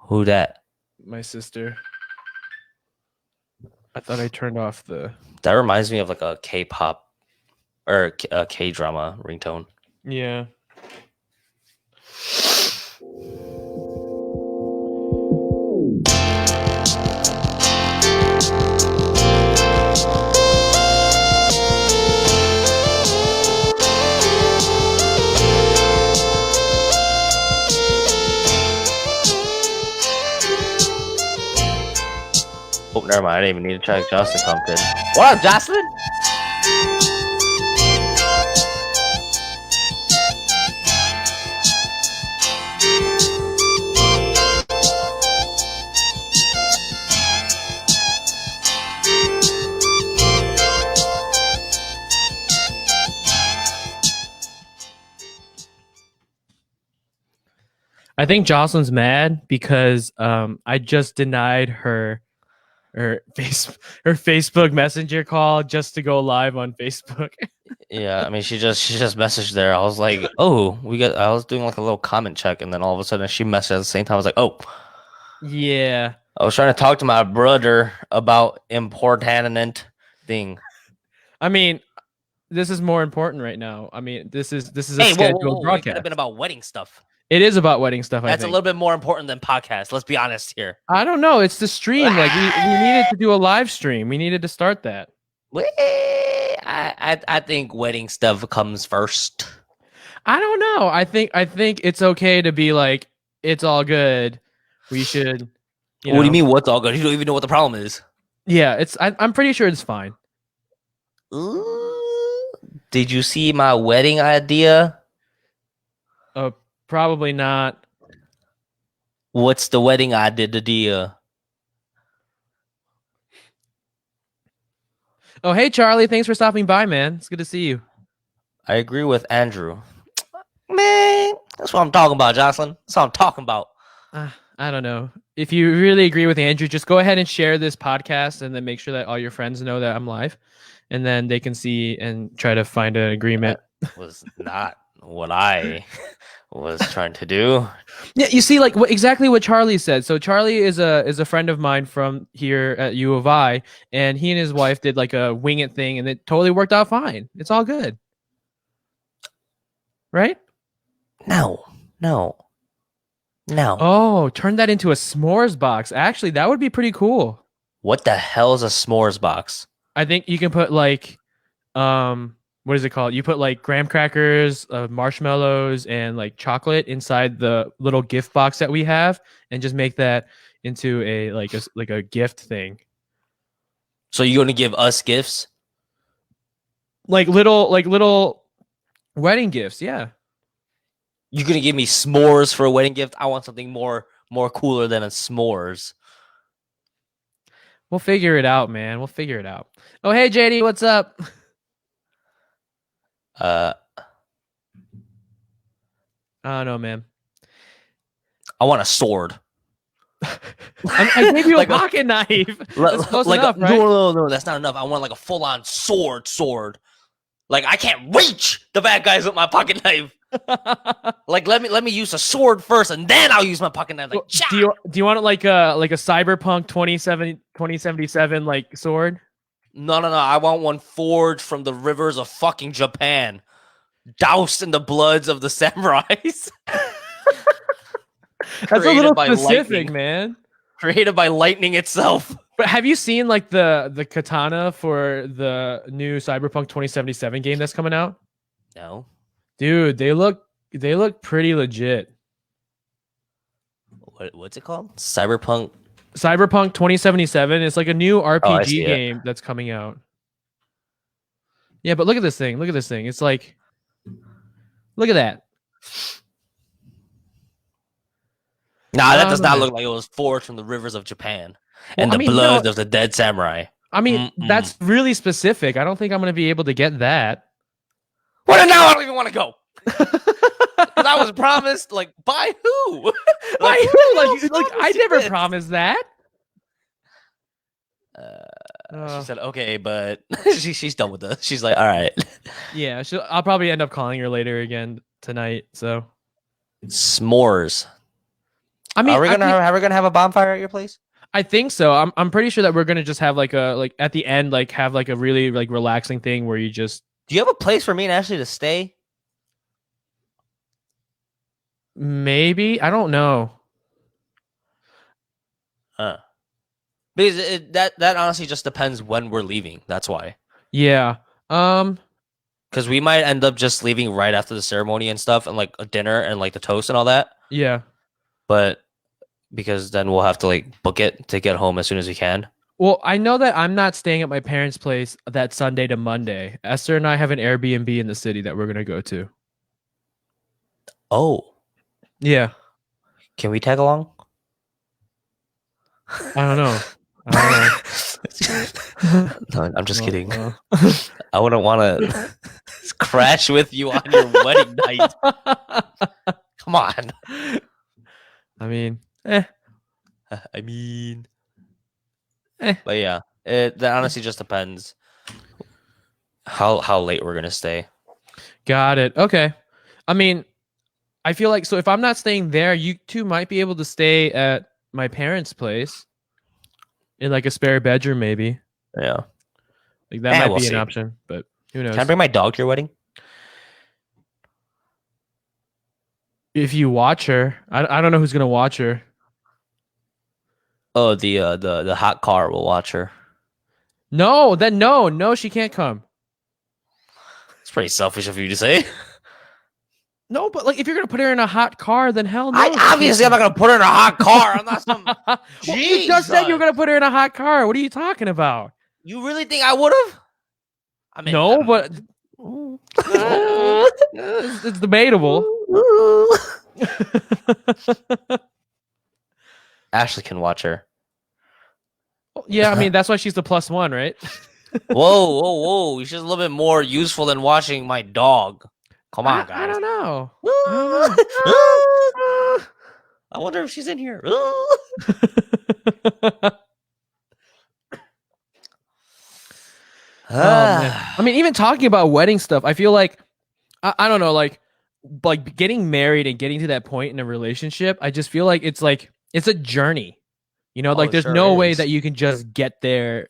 Who that? My sister. I thought I turned off the. That reminds me of like a K-pop or a K-drama ringtone. Yeah. Oh, never mind. I didn't even need to check. Jocelyn comes in. What up, Jocelyn? I think Jocelyn's mad because I just denied her Facebook Messenger call just to go live on Facebook. Yeah, I mean, she just messaged there. I was like, oh, I was doing like a little comment check, and then all of a sudden she messaged at the same time. I was like, oh, Yeah. I was trying to talk to my brother about important thing. I mean, this is more important right now. I mean, this is a Hey, whoa, whoa, scheduled whoa! It could have broadcast. been about wedding stuff. It is about wedding stuff, I That's a think. little bit more important than podcast. Let's be honest here. I don't know. It's the stream. Like we needed to do a live stream. We needed to start that. I think wedding stuff comes first. I don't know. I think it's okay to be like, it's all good. We should. What do you mean? What's all good? You don't even know what the problem is. Yeah, I'm pretty sure it's fine. Ooh, did you see my wedding idea? Probably not. What's the wedding idea? Oh, hey Charlie, thanks for stopping by, man. It's good to see you. I agree with Andrew. Man, that's what I'm talking about, Jocelyn. That's what I'm talking about. I don't know. If you really agree with Andrew, just go ahead and share this podcast and then make sure that all your friends know that I'm live, and then they can see and try to find an agreement. That was not what I was trying to do. Yeah, you see, like exactly what Charlie said. So Charlie is a friend of mine from here at U of I, and he and his wife did like a wing it thing, and it totally worked out fine. It's all good, right? No. Oh, turn that into a s'mores box. Actually, that would be pretty cool. What the hell is a s'mores box? I think you can put like, what is it called? You put like graham crackers, marshmallows, and like chocolate inside the little gift box that we have, and just make that into a gift thing. So you're gonna give us gifts? Like little wedding gifts, yeah. You're gonna give me s'mores for a wedding gift? I want something more cooler than a s'mores. We'll figure it out, man. We'll figure it out. Oh, hey JD, what's up? I don't know, man. I want a sword. I gave you like a pocket knife. That's close enough, right? No, that's not enough. I want like a full-on sword. Like I can't reach the bad guys with my pocket knife. Like let me use a sword first, and then I'll use my pocket knife. Like, do you want it like a cyberpunk 2077 like sword? No. I want one forged from the rivers of fucking Japan, doused in the bloods of the samurais. That's a little specific, man. Created by lightning itself. But have you seen like the katana for the new Cyberpunk 2077 game that's coming out? No. Dude, they look pretty legit. What's it called? Cyberpunk 2077. It's like a new RPG game that's coming out. Yeah, but look at this thing. It's like, look at that. Nah, that does not look like it was forged from the rivers of Japan and the blood of the dead samurai. I mean, that's really specific. I don't think I'm going to be able to get that. Well, now I don't even want to go. Because I was promised, like, by who? By who? Like I never promised that. She said, okay, but she's done with us. She's like, all right. Yeah, I'll probably end up calling her later again tonight. So, s'mores. I mean, Are we gonna have a bonfire at your place? I think so. I'm pretty sure that we're gonna just have like a like at the end like have like a really like relaxing thing where you just Do you have a place for me and Ashley to stay? maybe I don't know. Uh, because that honestly just depends when we're leaving. That's why. Yeah. Because we might end up just leaving right after the ceremony and stuff, and like a dinner and like the toast and all that. Yeah. But because then we'll have to like book it to get home as soon as we can. Well, I know that I'm not staying at my parents' place that Sunday to Monday. Esther and I have an Airbnb in the city that we're gonna go to. Oh, Yeah. can we tag along? I don't know. No, I'm just kidding. Well. I wouldn't want to crash with you on your wedding night. Come on. I mean, I mean, Eh. but yeah, that honestly just depends how late we're gonna stay. got it. Okay. I mean, I feel like so if I'm not staying there, you two might be able to stay at my parents' place in like a spare bedroom, maybe. Yeah. Like that might we'll be see. an option, but who knows? Can I bring my dog to your wedding? If you watch her, I don't know who's gonna watch her. Oh, the hot car will watch her. No, then no, she can't come. It's pretty selfish of you to say. No, but like if you're gonna put her in a hot car, then hell no. I'm not gonna put her in a hot car. I'm not some. Well, you just said you were gonna put her in a hot car. What are you talking about? You really think I would have? I mean, No, but it's debatable. Ashley can watch her. Yeah, I mean that's why she's the plus one, right? Whoa! She's a little bit more useful than watching my dog. Come on, guys. I don't know. I wonder if she's in here. I mean, even talking about wedding stuff, I feel like I don't know, like getting married and getting to that point in a relationship. I just feel like it's a journey. You know, like there's no way that you can just get there.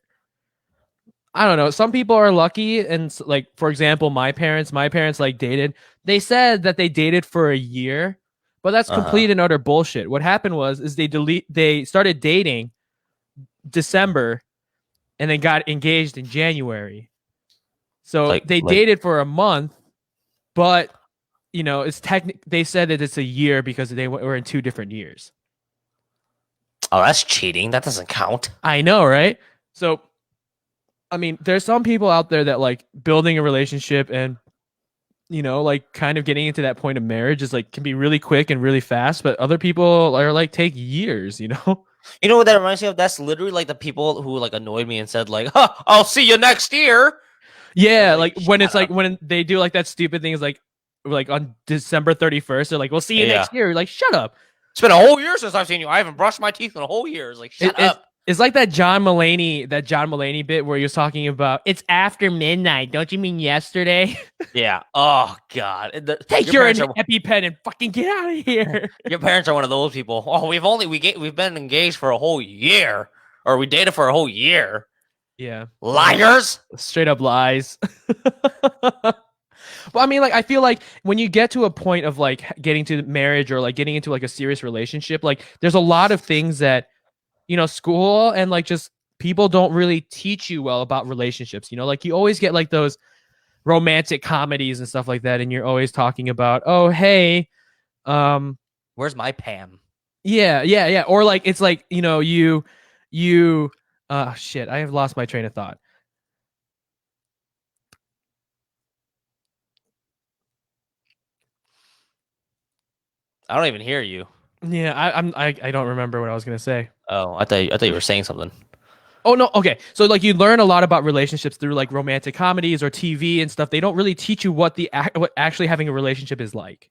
I don't know. Some people are lucky, and like for example, my parents like dated. They said that they dated for a year, but that's complete and utter bullshit. What happened is they started dating December, and then got engaged in January. So they dated for a month, but you know it's they said that it's a year because they were in 2 different years. Oh, that's cheating. That doesn't count. I know, right? So. I mean, there's some people out there that like building a relationship and, you know, like kind of getting into that point of marriage is like can be really quick and really fast. But other people are like take years, you know? You know what that reminds me of? That's literally like the people who like annoyed me and said like, I'll see you next year. Yeah. Like when it's like when they do like that stupid thing is like on December 31st, they're like, we'll see you next year. Like, shut up. It's been a whole year since I've seen you. I haven't brushed my teeth in a whole year. It's like, shut up. It's like that John Mulaney bit where he was talking about it's after midnight. Don't you mean yesterday? Yeah. Oh God. Take your EpiPen and fucking get out of here. Your parents are one of those people. Oh, we've been engaged for a whole year, or we dated for a whole year. Yeah. Liars. Straight up lies. Well, I mean, like, I feel like when you get to a point of like getting to marriage or like getting into like a serious relationship, like there's a lot of things that, you know, school and like just people don't really teach you well about relationships. You know, like you always get like those romantic comedies and stuff like that. And you're always talking about, oh, hey, where's my Pam? Yeah. Or like, it's like, you know, shit, I have lost my train of thought. I don't even hear you. Yeah, I don't remember what I was gonna say. Oh, I thought you were saying something. Oh no, okay. So like you learn a lot about relationships through like romantic comedies or TV and stuff. They don't really teach you what what actually having a relationship is like.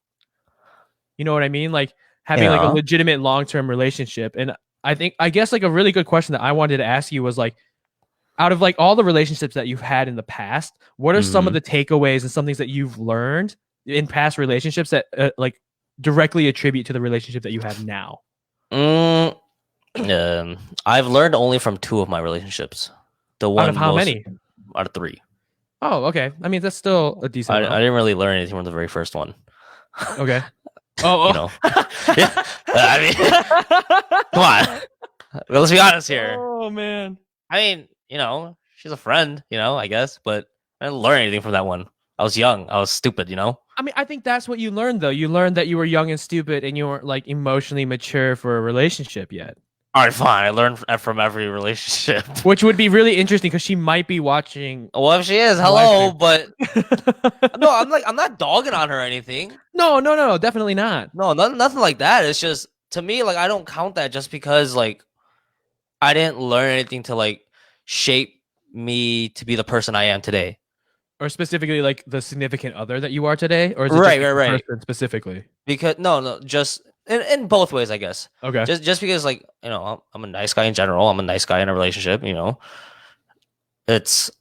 You know what I mean? Like having like a legitimate long-term relationship. And I guess like a really good question that I wanted to ask you was like, out of like all the relationships that you've had in the past, what are some of the takeaways and some things that you've learned in past relationships that like directly attribute to the relationship that you have now? I've learned only from 2 of my relationships. The Out of one how most many? out of 3. Oh, okay. I mean, that's still a decent I amount. didn't really learn anything from the very first one. Okay. Oh, You know, yeah. I mean, come on. Well, let's be honest here. Oh man. I mean, she's a friend. I guess, but I didn't learn anything from that one. I was young. I was stupid. I mean, I think that's what you learned, though. You learned that you were young and stupid, and you weren't like emotionally mature for a relationship yet. All right, fine. I learned from every relationship. Which would be really interesting because she might be watching. Well, if she is, hello, but no, I'm not dogging on her or anything. No, definitely not. No, nothing like that. It's just to me, like I don't count that just because like I didn't learn anything to like shape me to be the person I am today. Or specifically, like the significant other that you are today, or is it Right, just right, the right. person specifically? Because no, just in both ways, I guess. Okay. Just because like I'm a nice guy in general. I'm a nice guy in a relationship. It's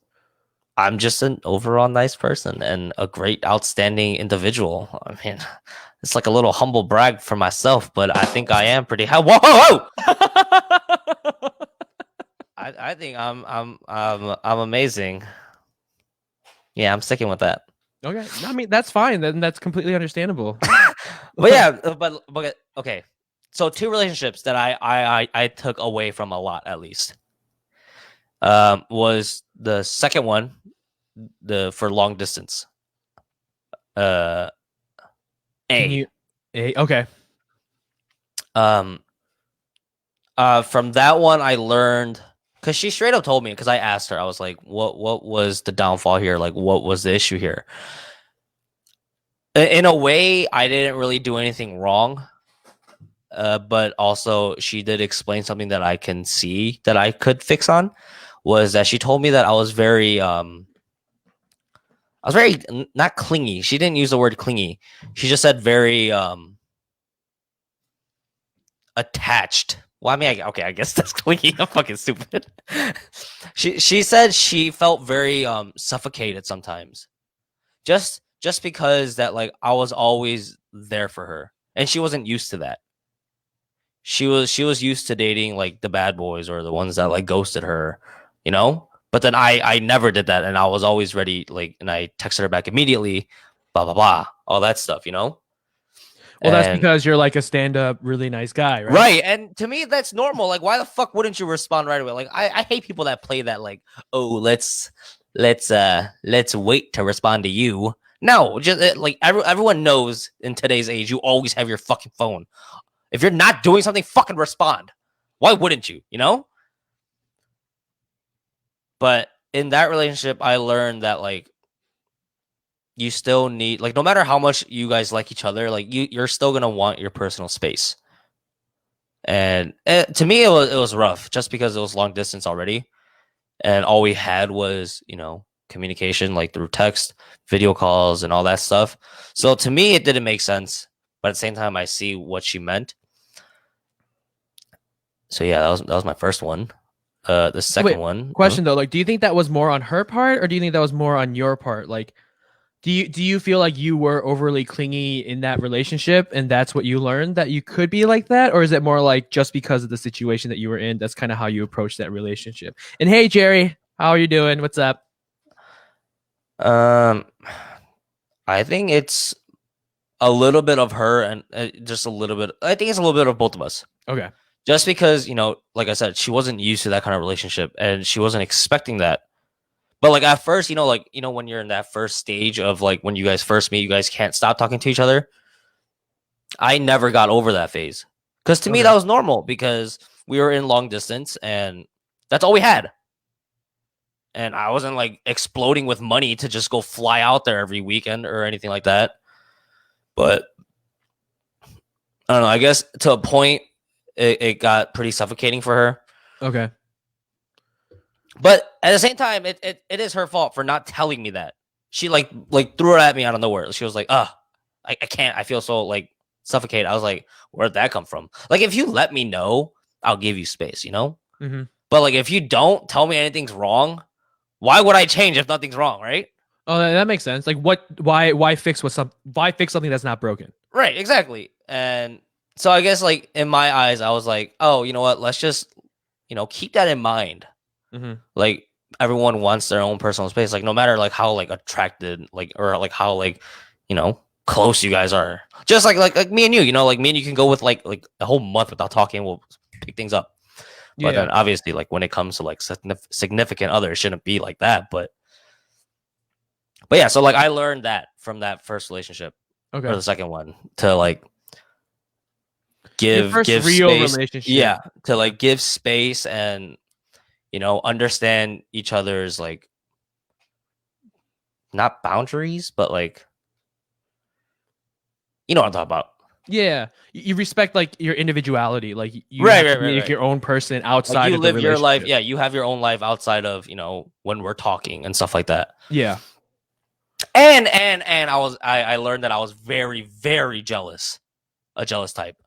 I'm just an overall nice person and a great, outstanding individual. I mean, it's like a little humble brag for myself, but I think I am pretty. Whoa, whoa, whoa! I think I'm amazing. Yeah, I'm sticking with that. Okay. I mean, that's fine. Then that's completely understandable. But yeah, but okay. So 2 relationships that I took away from a lot, at least, was the second one, for long distance. Can you? Okay. Um, from that one, I learned because she straight up told me, because I asked her, I was like, what was the downfall here? Like, what was the issue here? In a way, I didn't really do anything wrong. But also she did explain something that I can see that I could fix on, was that she told me that I was very not clingy. She didn't use the word clingy. She just said very attached. Well, I mean, okay, I guess that's clingy. I'm fucking stupid. She said she felt very suffocated sometimes. Just because that like I was always there for her, and she wasn't used to that. She was used to dating like the bad boys or the ones that like ghosted her, But then I never did that, and I was always ready. Like, and I texted her back immediately, blah blah blah, all that stuff, Well, that's And because you're like a stand-up, really nice guy, right? right, and to me that's normal. Like, why the fuck wouldn't you respond right away? Like, I hate people that play that like, oh, let's wait to respond to you. No, just like everyone knows in today's age, you always have your fucking phone. If you're not doing something, fucking respond. Why wouldn't you? But in that relationship, I learned that like you still need, like, no matter how much you guys like each other, like you're still gonna want your personal space. And to me, it was rough just because it was long distance already, and all we had was communication like through text, video calls, and all that stuff. So to me, it didn't make sense. But at the same time, I see what she meant. So yeah, that was my first one. The second one. Question though, like, do you think that was more on her part, or do you think that was more on your part? Like, do you feel like you were overly clingy in that relationship, and that's what you learned, that you could be like that, or is it more like just because of the situation that you were in, that's kind of how you approach that relationship? And hey, Jerry, how are you doing? What's up? I think it's a little bit of her and just a little bit. I think it's a little bit of both of us. Okay. Just because, like I said, she wasn't used to that kind of relationship and she wasn't expecting that. But like at first, when you're in that first stage of like when you guys first meet, you guys can't stop talking to each other. I never got over that phase. Because to me, that was normal because we were in long distance and that's all we had. And I wasn't like exploding with money to just go fly out there every weekend or anything like that. But I don't know. I guess to a point, it got pretty suffocating for her. Okay. But at the same time, it is her fault for not telling me that. She like threw it at me out of nowhere. She was like, I can't. I feel so like suffocated. I was like, where'd that come from? Like, if you let me know, I'll give you space, Mm-hmm. But like, if you don't tell me anything's wrong, why would I change if nothing's wrong, right? Oh, that makes sense. Like, why fix something that's not broken? Right, exactly. And so I guess like in my eyes, I was like, oh, you know what? Let's just keep that in mind. Hmm. Like everyone wants their own personal space. Like no matter like how like attracted like or like how like close you guys are. Just like me and you, like me and you can go with like a whole month without talking. We'll pick things up. But Yeah. then obviously like when it comes to like significant others, shouldn't be like that. But yeah, so like I learned that from that first relationship or Okay. the second one to like Your give first give real space. relationship. Yeah, to Yeah. like give space and understand each other's like not boundaries, but like you know what I'm talking about. Yeah. You respect like your individuality. Like you Right, have to right, be right, like right. your own person Like outside you of the live your life. relationship. Yeah, you have your own life outside of when we're talking and stuff like that. Yeah. And I learned that I was very very jealous, a jealous type.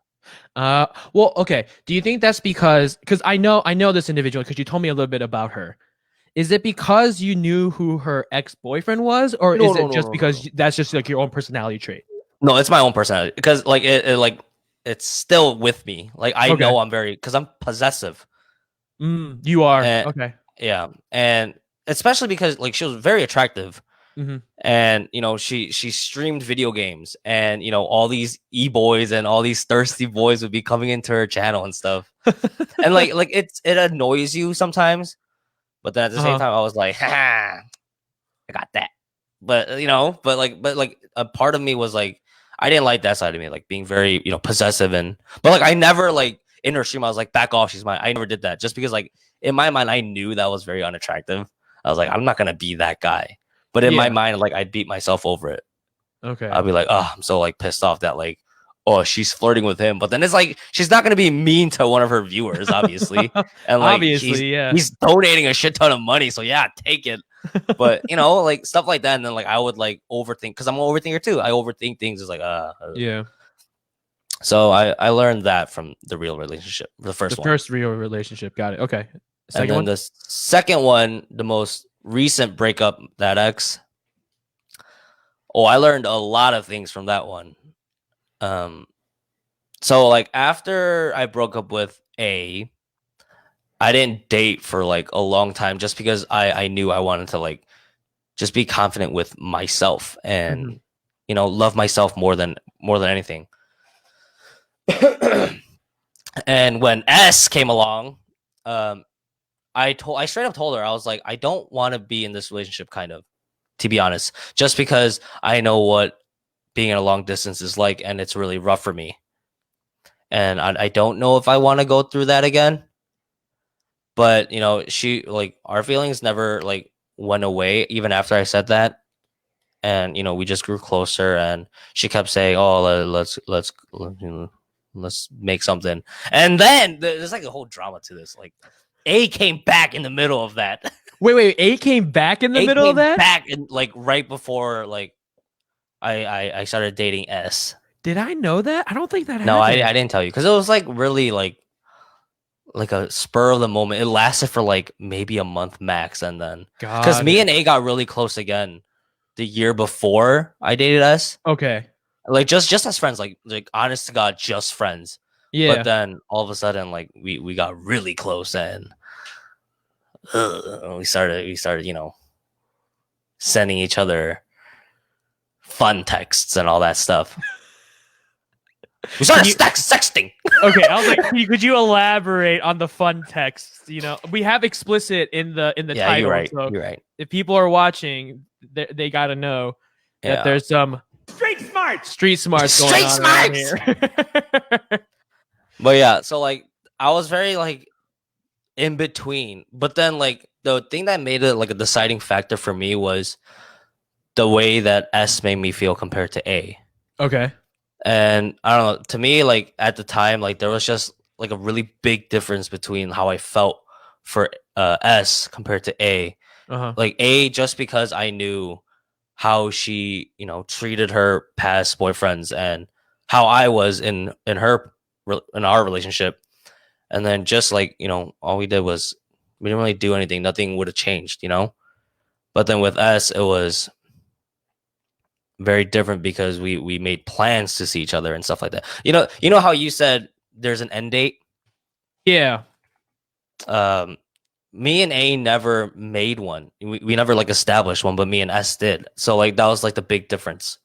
Well, okay. Do you think that's because I know this individual because you told me a little bit about her. Is it because you knew who her ex-boyfriend was, or No, is no, it no, just no, no, no. because that's just like your own personality trait? No, it's my own personality because like like it's still with me. Like I Okay. know I'm very because I'm possessive. You are. And Okay. yeah, and especially because like she was very attractive, Hmm. and she streamed video games, and all these e-boys and all these thirsty boys would be coming into her channel and stuff, and like it annoys you sometimes, but then at the same Uh-huh. time I was like, ha, I got that. But but like a part of me was like, I didn't like that side of me, like being very possessive, and but like I never like in her stream I was like, back off, she's mine. I never did that, just because like in my mind I knew that was very unattractive. I was like, I'm not gonna be that guy. But in my Yeah. mind, like I'd beat myself over it. Okay. I'd be like, oh, I'm so like pissed off that like, oh, she's flirting with him. But then it's like she's not gonna be mean to one of her viewers, obviously. And like he's Obviously, yeah. he's donating a shit ton of money. So yeah, take it. But like stuff like that. And then like I would like overthink because I'm an overthinker too. I overthink things. It's like Yeah. so I learned that from the real relationship, the The first one. first real relationship. Got it. Okay. And Second then one? the second one, the most recent breakup, that ex. Oh, I learned a lot of things from that one. Um so like after I broke up with A, I didn't date for like a long time just because I knew I wanted to like just be confident with myself Hmm. and love myself more than anything. And when S came along, um I straight up told her, I was like, I don't want to be in this relationship, kind of, to be honest, just because I know what being in a long distance is like, and it's really rough for me, and I don't know if I want to go through that again. But she like our feelings never like went away even after I said that, and we just grew closer, and she kept saying, oh, let's make something. And then there's like a whole drama to this. Like A came back in the middle of that. Wait. A came back in the A middle of came that? back and like right before like I started dating S. Did I know that? I don't think that No, I happened. didn't tell you because it was like really like a spur of the moment. It lasted for like maybe a month max, and then because Got me it. and A got really close again the year before I dated S, Okay. like just as friends, like honest to God, just friends. But Yeah. then all of a sudden, like we got really close, and we started sending each other fun texts and all that stuff. We Can started you sexting. Okay, I was like, could you elaborate on the fun texts? We have explicit in the Yeah, you're title, right. so You're right. if people are watching, they got to know that Yeah. there's some street smarts going Straight on around smarts. here. But yeah, so like I was very like in between. But then like the thing that made it like a deciding factor for me was the way that S made me feel compared to A. Okay. And I don't know, to me, like at the time, like there was just like a really big difference between how I felt for S compared to A. Uh-huh. Like A, just because I knew how she, treated her past boyfriends and how I was in our relationship. And then just like, all we did was we didn't really do anything. Nothing would have changed. But then with S, it was very different because we made plans to see each other and stuff like that. You know how you said there's an end date. Yeah. Um, Me and A never made one. We never like established one, but me and S did. So like that was like the big difference.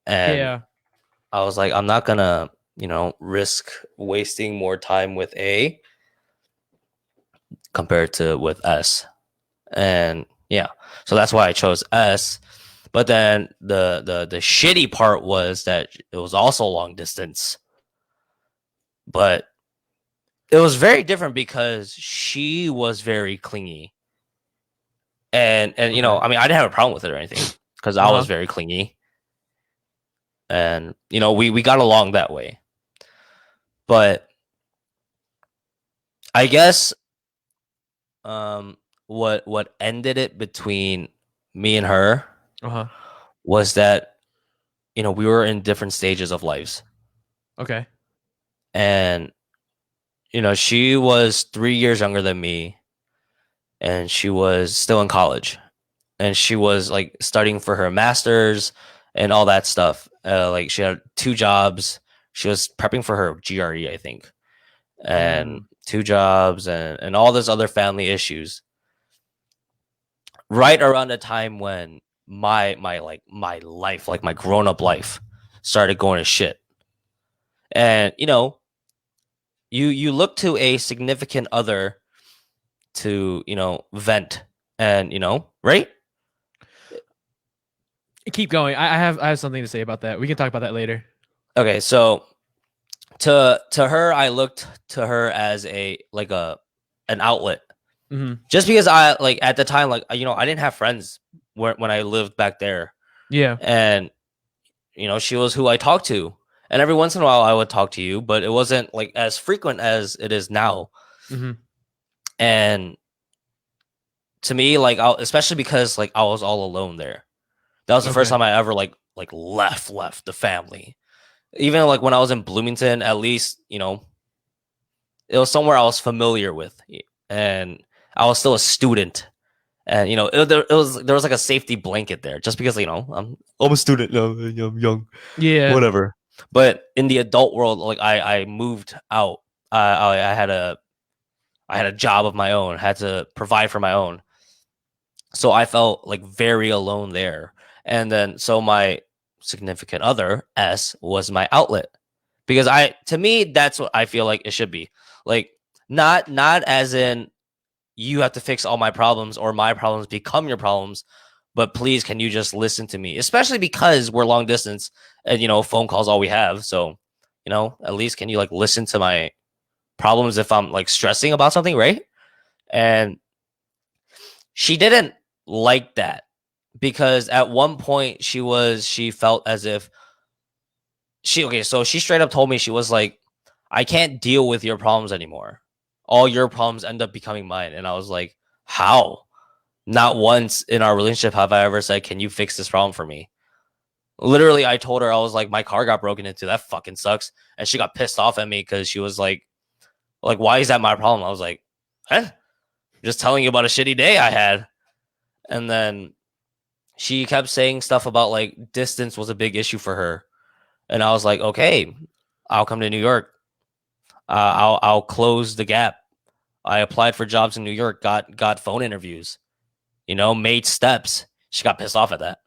And Yeah. I was like, I'm not gonna, risk wasting more time with A compared to with S. And yeah, so that's why I chose S. But then the shitty part was that it was also long distance, but it was very different because she was very clingy, and Okay. I mean, I didn't have a problem with it or anything because I was Uh-huh. very clingy, and we got along that way. But I guess what ended it between me and her Uh-huh. was that we were in different stages of lives, Okay. and she was 3 years younger than me, and she was still in college, and she was like studying for her master's and all that stuff. Like she had two jobs. She was prepping for her GRE, I think, and Mm. two jobs and all this other family issues. Right around the time when my life, like my grown up life, started going to shit, and you look to a significant other to vent, and right. Keep going. I have something to say about that. We can talk about that later. Okay, so to her, I looked to her as a like a an outlet, Hmm. just because I like at the time, like I didn't have friends when I lived back there, Yeah. and she was who I talked to, and every once in a while I would talk to you, but it wasn't like as frequent as it is now. Hmm. And to me, like especially because like I was all alone there. That was the first Okay. time I ever like left the family. Even like when I was in Bloomington, at least it was somewhere I was familiar with, and I was still a student, and there was like a safety blanket there, just because I'm a student, I'm young, Yeah. whatever. But in the adult world, like I moved out. I had a job of my own, had to provide for my own, so I felt like very alone there. And then so my significant other S was my outlet, because to me that's what I feel like it should be. Like not as in you have to fix all my problems or my problems become your problems, but please can you just listen to me? Especially because we're long distance and phone calls all we have. So, at least can you like listen to my problems if I'm like stressing about something, right? And she didn't like that, because at one point she felt as if so she straight up told me, she was like, I can't deal with your problems anymore. All your problems end up becoming mine. And I was like, how? Not once in our relationship have I ever said, can you fix this problem for me? Literally, I told her, I was like, my car got broken into. That fucking sucks. And she got pissed off at me because she was like, why is that my problem? I was like, huh? I'm just telling you about a shitty day I had. And then she kept saying stuff about like distance was a big issue for her. And I was like, okay, I'll come to New York. I'll close the gap. I applied for jobs in New York, got phone interviews, made steps. She got pissed off at that.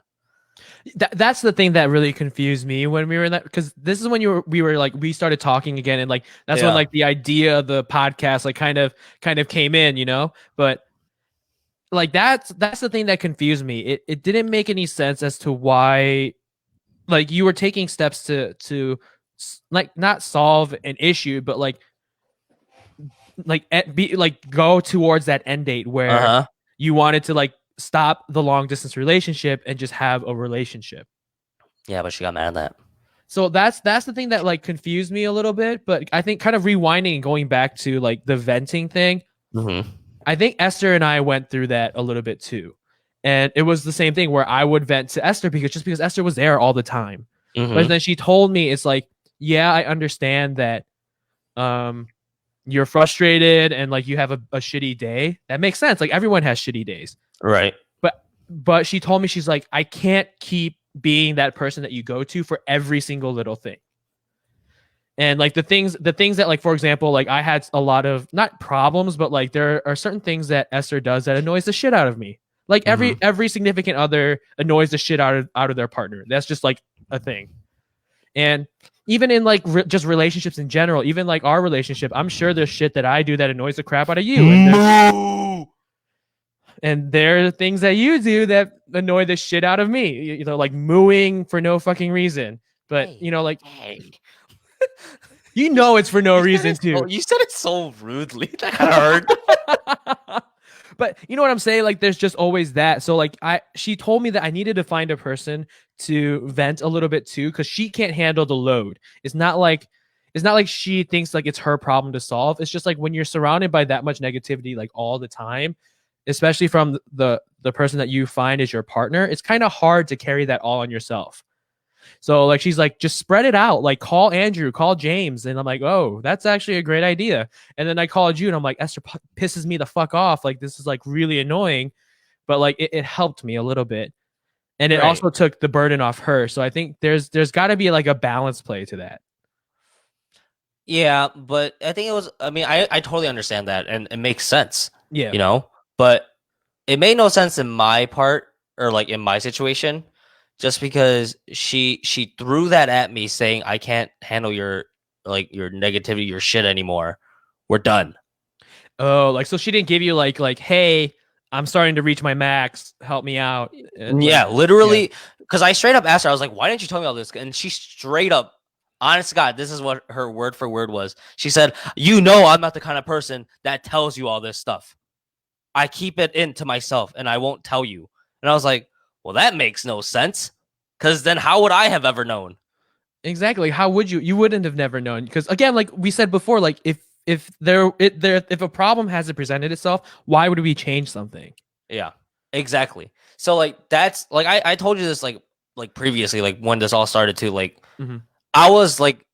That's the thing that really confused me when we were in that, because this is when we were like, we started talking again, and like that's when Yeah. like the idea of the podcast like kind of came in, but like that's the thing that confused me. It didn't make any sense as to why like you were taking steps to like not solve an issue, but be like go towards that end date Uh where huh. you wanted to like stop the long distance relationship and just have a relationship. Yeah, but she got mad at that. So that's the thing that like confused me a little bit. But I think kind of rewinding and going back to like the venting thing, Mm-hmm. I think Esther and I went through that a little bit too. And it was the same thing where I would vent to Esther because Esther was there all the time. But Mm-hmm. then she told me, it's like, yeah, I understand that um you're frustrated and like you have a shitty day. That makes sense. Like everyone has shitty days. Right. But she told me, she's like, I can't keep being that person that you go to for every single little thing. And like the things that, like, for example, like I had a lot of not problems, but like there are certain things that Esther does that annoys the shit out of me. Like Hmm. every significant other annoys the shit out of their partner. That's just like a thing. And even in like just relationships in general, even like our relationship, I'm sure there's shit that I do that annoys the crap out of you, Moo! and there are things that you do that annoy the shit out of me. You know, like mooing for no fucking reason. But Hey, you know, like hey. you know it's for no reason too. You said it so rudely. That kind of hurt. But you know what I'm saying? Like there's just always that. So like she told me that I needed to find a person to vent a little bit too, because she can't handle the load. It's not like she thinks like it's her problem to solve. It's just like when you're surrounded by that much negativity like all the time, especially from the person that you find as your partner, it's kind of hard to carry that all on yourself. So like she's like, just spread it out. Like call Andrew, call James, and I'm like, oh, that's actually a great idea. And then I called you, and I'm like, Esther pisses me the fuck off. Like this is like really annoying, but like it helped me a little bit, and it Right. also took the burden off her. So I think there's got to be like a balance play to that. Yeah, but I think it was. I mean, I totally understand that, and it makes sense. Yeah. You know, but it made no sense in my part or like in my situation, just because she threw that at me saying I can't handle your your negativity, your shit anymore. We're done. Oh, like so she didn't give you like, hey, I'm starting to reach my max. Help me out. Yeah, Like, yeah. literally, because I straight up asked her, I was like, why didn't you tell me all this? And she straight up, honest to God, this is what her word for word was. She said, you know, I'm not the kind of person that tells you all this stuff. I keep it in to myself and I won't tell you. And I was like, well, that makes no sense. Because then how would I have ever known? Exactly. How would you? You wouldn't have never known, because again, like we said before, like if a problem hasn't presented itself, why would we change something? Yeah, exactly. So like that's like I told you this like previously, like when this all started to like Mm-hmm. I was like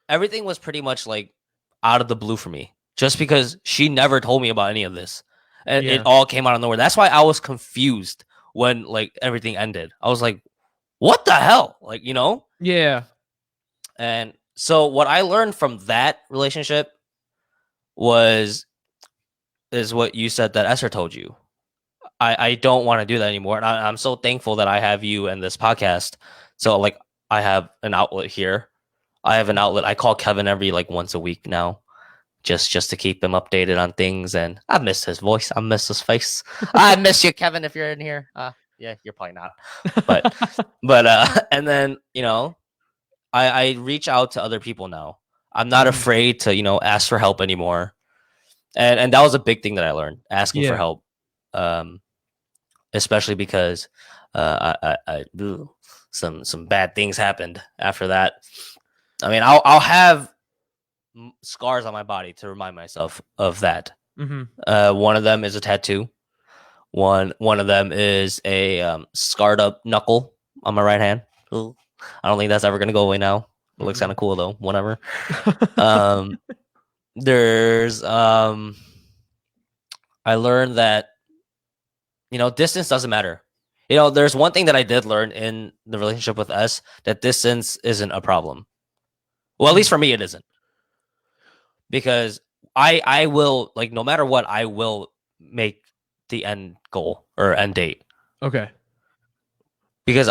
everything was pretty much like out of the blue for me just because she never told me about any of this. And it Yeah. all came out of nowhere. That's why I was confused when like everything ended. I was like, what the hell? Like, you know? Yeah. And so what I learned from that relationship was is what you said that Esther told you. I don't want to do that anymore. And I'm so thankful that I have you and this podcast. So like I have an outlet here. I have an outlet. I call Kevin every like once a week now, just to keep him updated on things. And I miss his voice. I miss his face. I miss you, Kevin, if you're in here. Yeah, you're probably not. But and then I reach out to other people now. I'm not Mhm. afraid to ask for help anymore. And that was a big thing that I learned, asking for Yeah. help. Um, especially because some bad things happened after that. I mean, I'll have scars on my body to remind myself of that. Mm-hmm. One of them is a tattoo. One of them is a scarred up knuckle on my right hand. Ooh. I don't think that's ever gonna go away now. It looks kind of cool though. Whatever. Um, there's I learned that distance doesn't matter. There's one thing that I did learn in the relationship with us, that distance isn't a problem. Well, at least for me, it isn't, because I will, like, no matter what, I will make the end goal or end date, Okay. because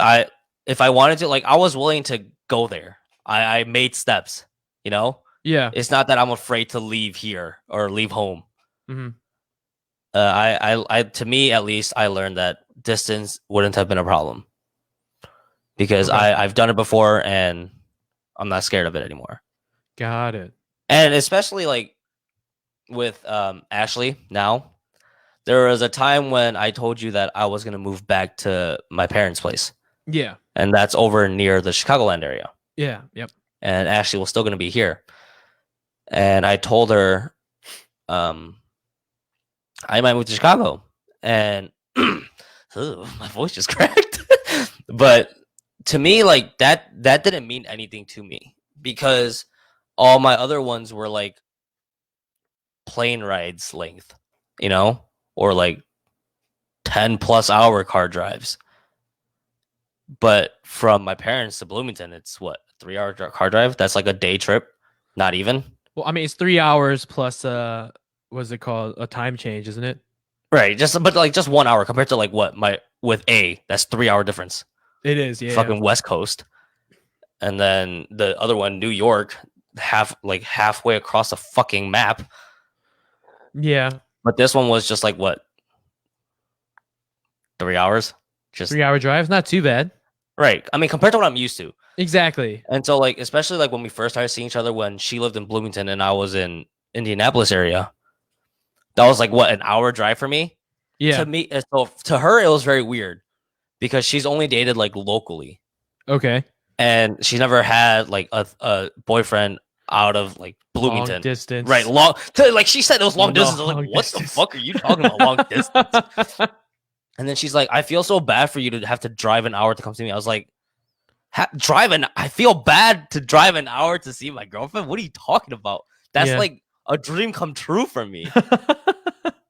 if I wanted to, like, I was willing to go there. I made steps. You know, Yeah. it's not that I'm afraid to leave here or leave home. Mm-hmm. To me at least, I learned that distance wouldn't have been a problem, because Okay. I've done it before and I'm not scared of it anymore. Got it. And especially like with Ashley now, there was a time when I told you that I was going to move back to my parents' place, Yeah. and that's over near the Chicagoland area. Yeah. Yep. And Ashley was still going to be here. And I told her um, I might move to Chicago. And my voice just cracked. But to me, like that didn't mean anything to me, because all my other ones were like plane rides length, you know, or like 10 plus hour car drives. But from my parents to Bloomington, it's what, 3 hour car drive? That's like a day trip, not even. Well, I mean, it's 3 hours plus what's it called? A time change, isn't it? Right. Just but like just 1 hour compared to like what my with that's 3 hour difference. It is, yeah. Fucking West Coast. And then the other one, New York, halfway across the fucking map. Yeah. But this one was just like what, 3 hours? Just 3 hour drive, not too bad. right. I mean, compared to what I'm used to. Exactly. And so like especially like when we first started seeing each other when she lived in Bloomington and I was in Indianapolis area, that was like what, an hour drive for me. Yeah. To me, so to her it was very weird because she's only dated like locally Okay. and she never had like a boyfriend out of like Long Bloomington. distance. Right, like she said it was long distance. I was like, what the fuck are you talking about, long distance? And then she's like, I feel so bad for you to have to drive an hour to come see me. I was like, I feel bad to drive an hour to see my girlfriend. What are you talking about? That's Yeah. like a dream come true for me.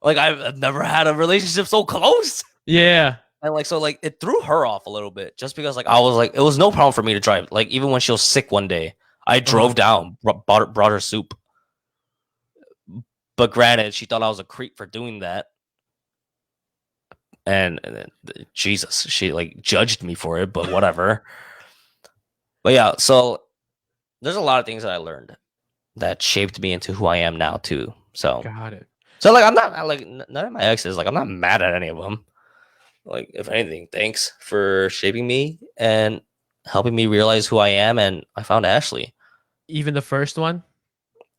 Like I've never had a relationship so close. Yeah. And like so like it threw her off a little bit just because like I was like it was no problem for me to drive. Like even when she was sick one day, I drove down, brought her soup. But granted, she thought I was a creep for doing that. And then, Jesus, she like judged me for it, but whatever. But yeah, so there's a lot of things that I learned that shaped me into who I am now too. So Got it. so like I'm not like none of my exes, like I'm not mad at any of them. Like if anything, thanks for shaping me and helping me realize who I am. And I found Ashley. Even the first one?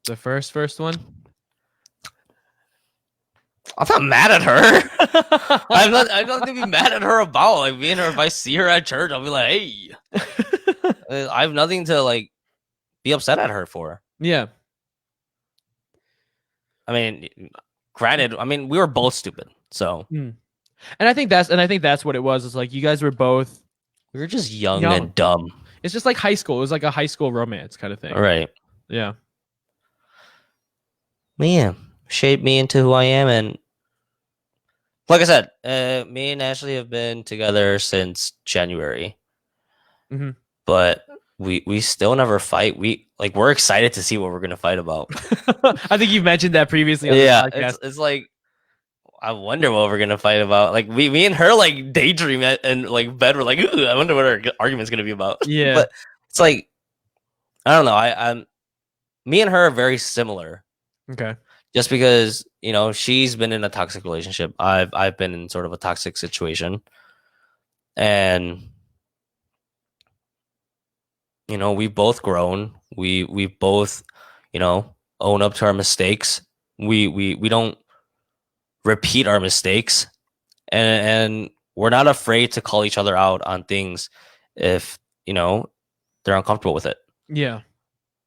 The first one? I'm not mad at her. I'm not to be mad at her about. Like me and her, if I see her at church, I'll be like, hey. I have nothing to like be upset at her for. Yeah. I mean, granted, I mean we were both stupid, so And I think that's what it was. It's like you guys were both we were just young young. and dumb. It's just like high school. It was like a high school romance kind of thing. Right. Yeah. Man, shaped me into who I am. And like I said, me and Ashley have been together since January. Mm-hmm. But we still never fight. We're excited to see what we're gonna fight about. I think you've mentioned that previously. On Yeah, the podcast. it's like I wonder what we're gonna fight about. Like me and her like daydream and like bed. We're like, ooh, I wonder what our argument's gonna be about. Yeah. But it's like I don't know. I'm me and her are very similar. Okay. Just because she's been in a toxic relationship, I've been in sort of a toxic situation, and we've both grown. We've both own up to our mistakes. We don't repeat our mistakes, and we're not afraid to call each other out on things if they're uncomfortable with it. Yeah.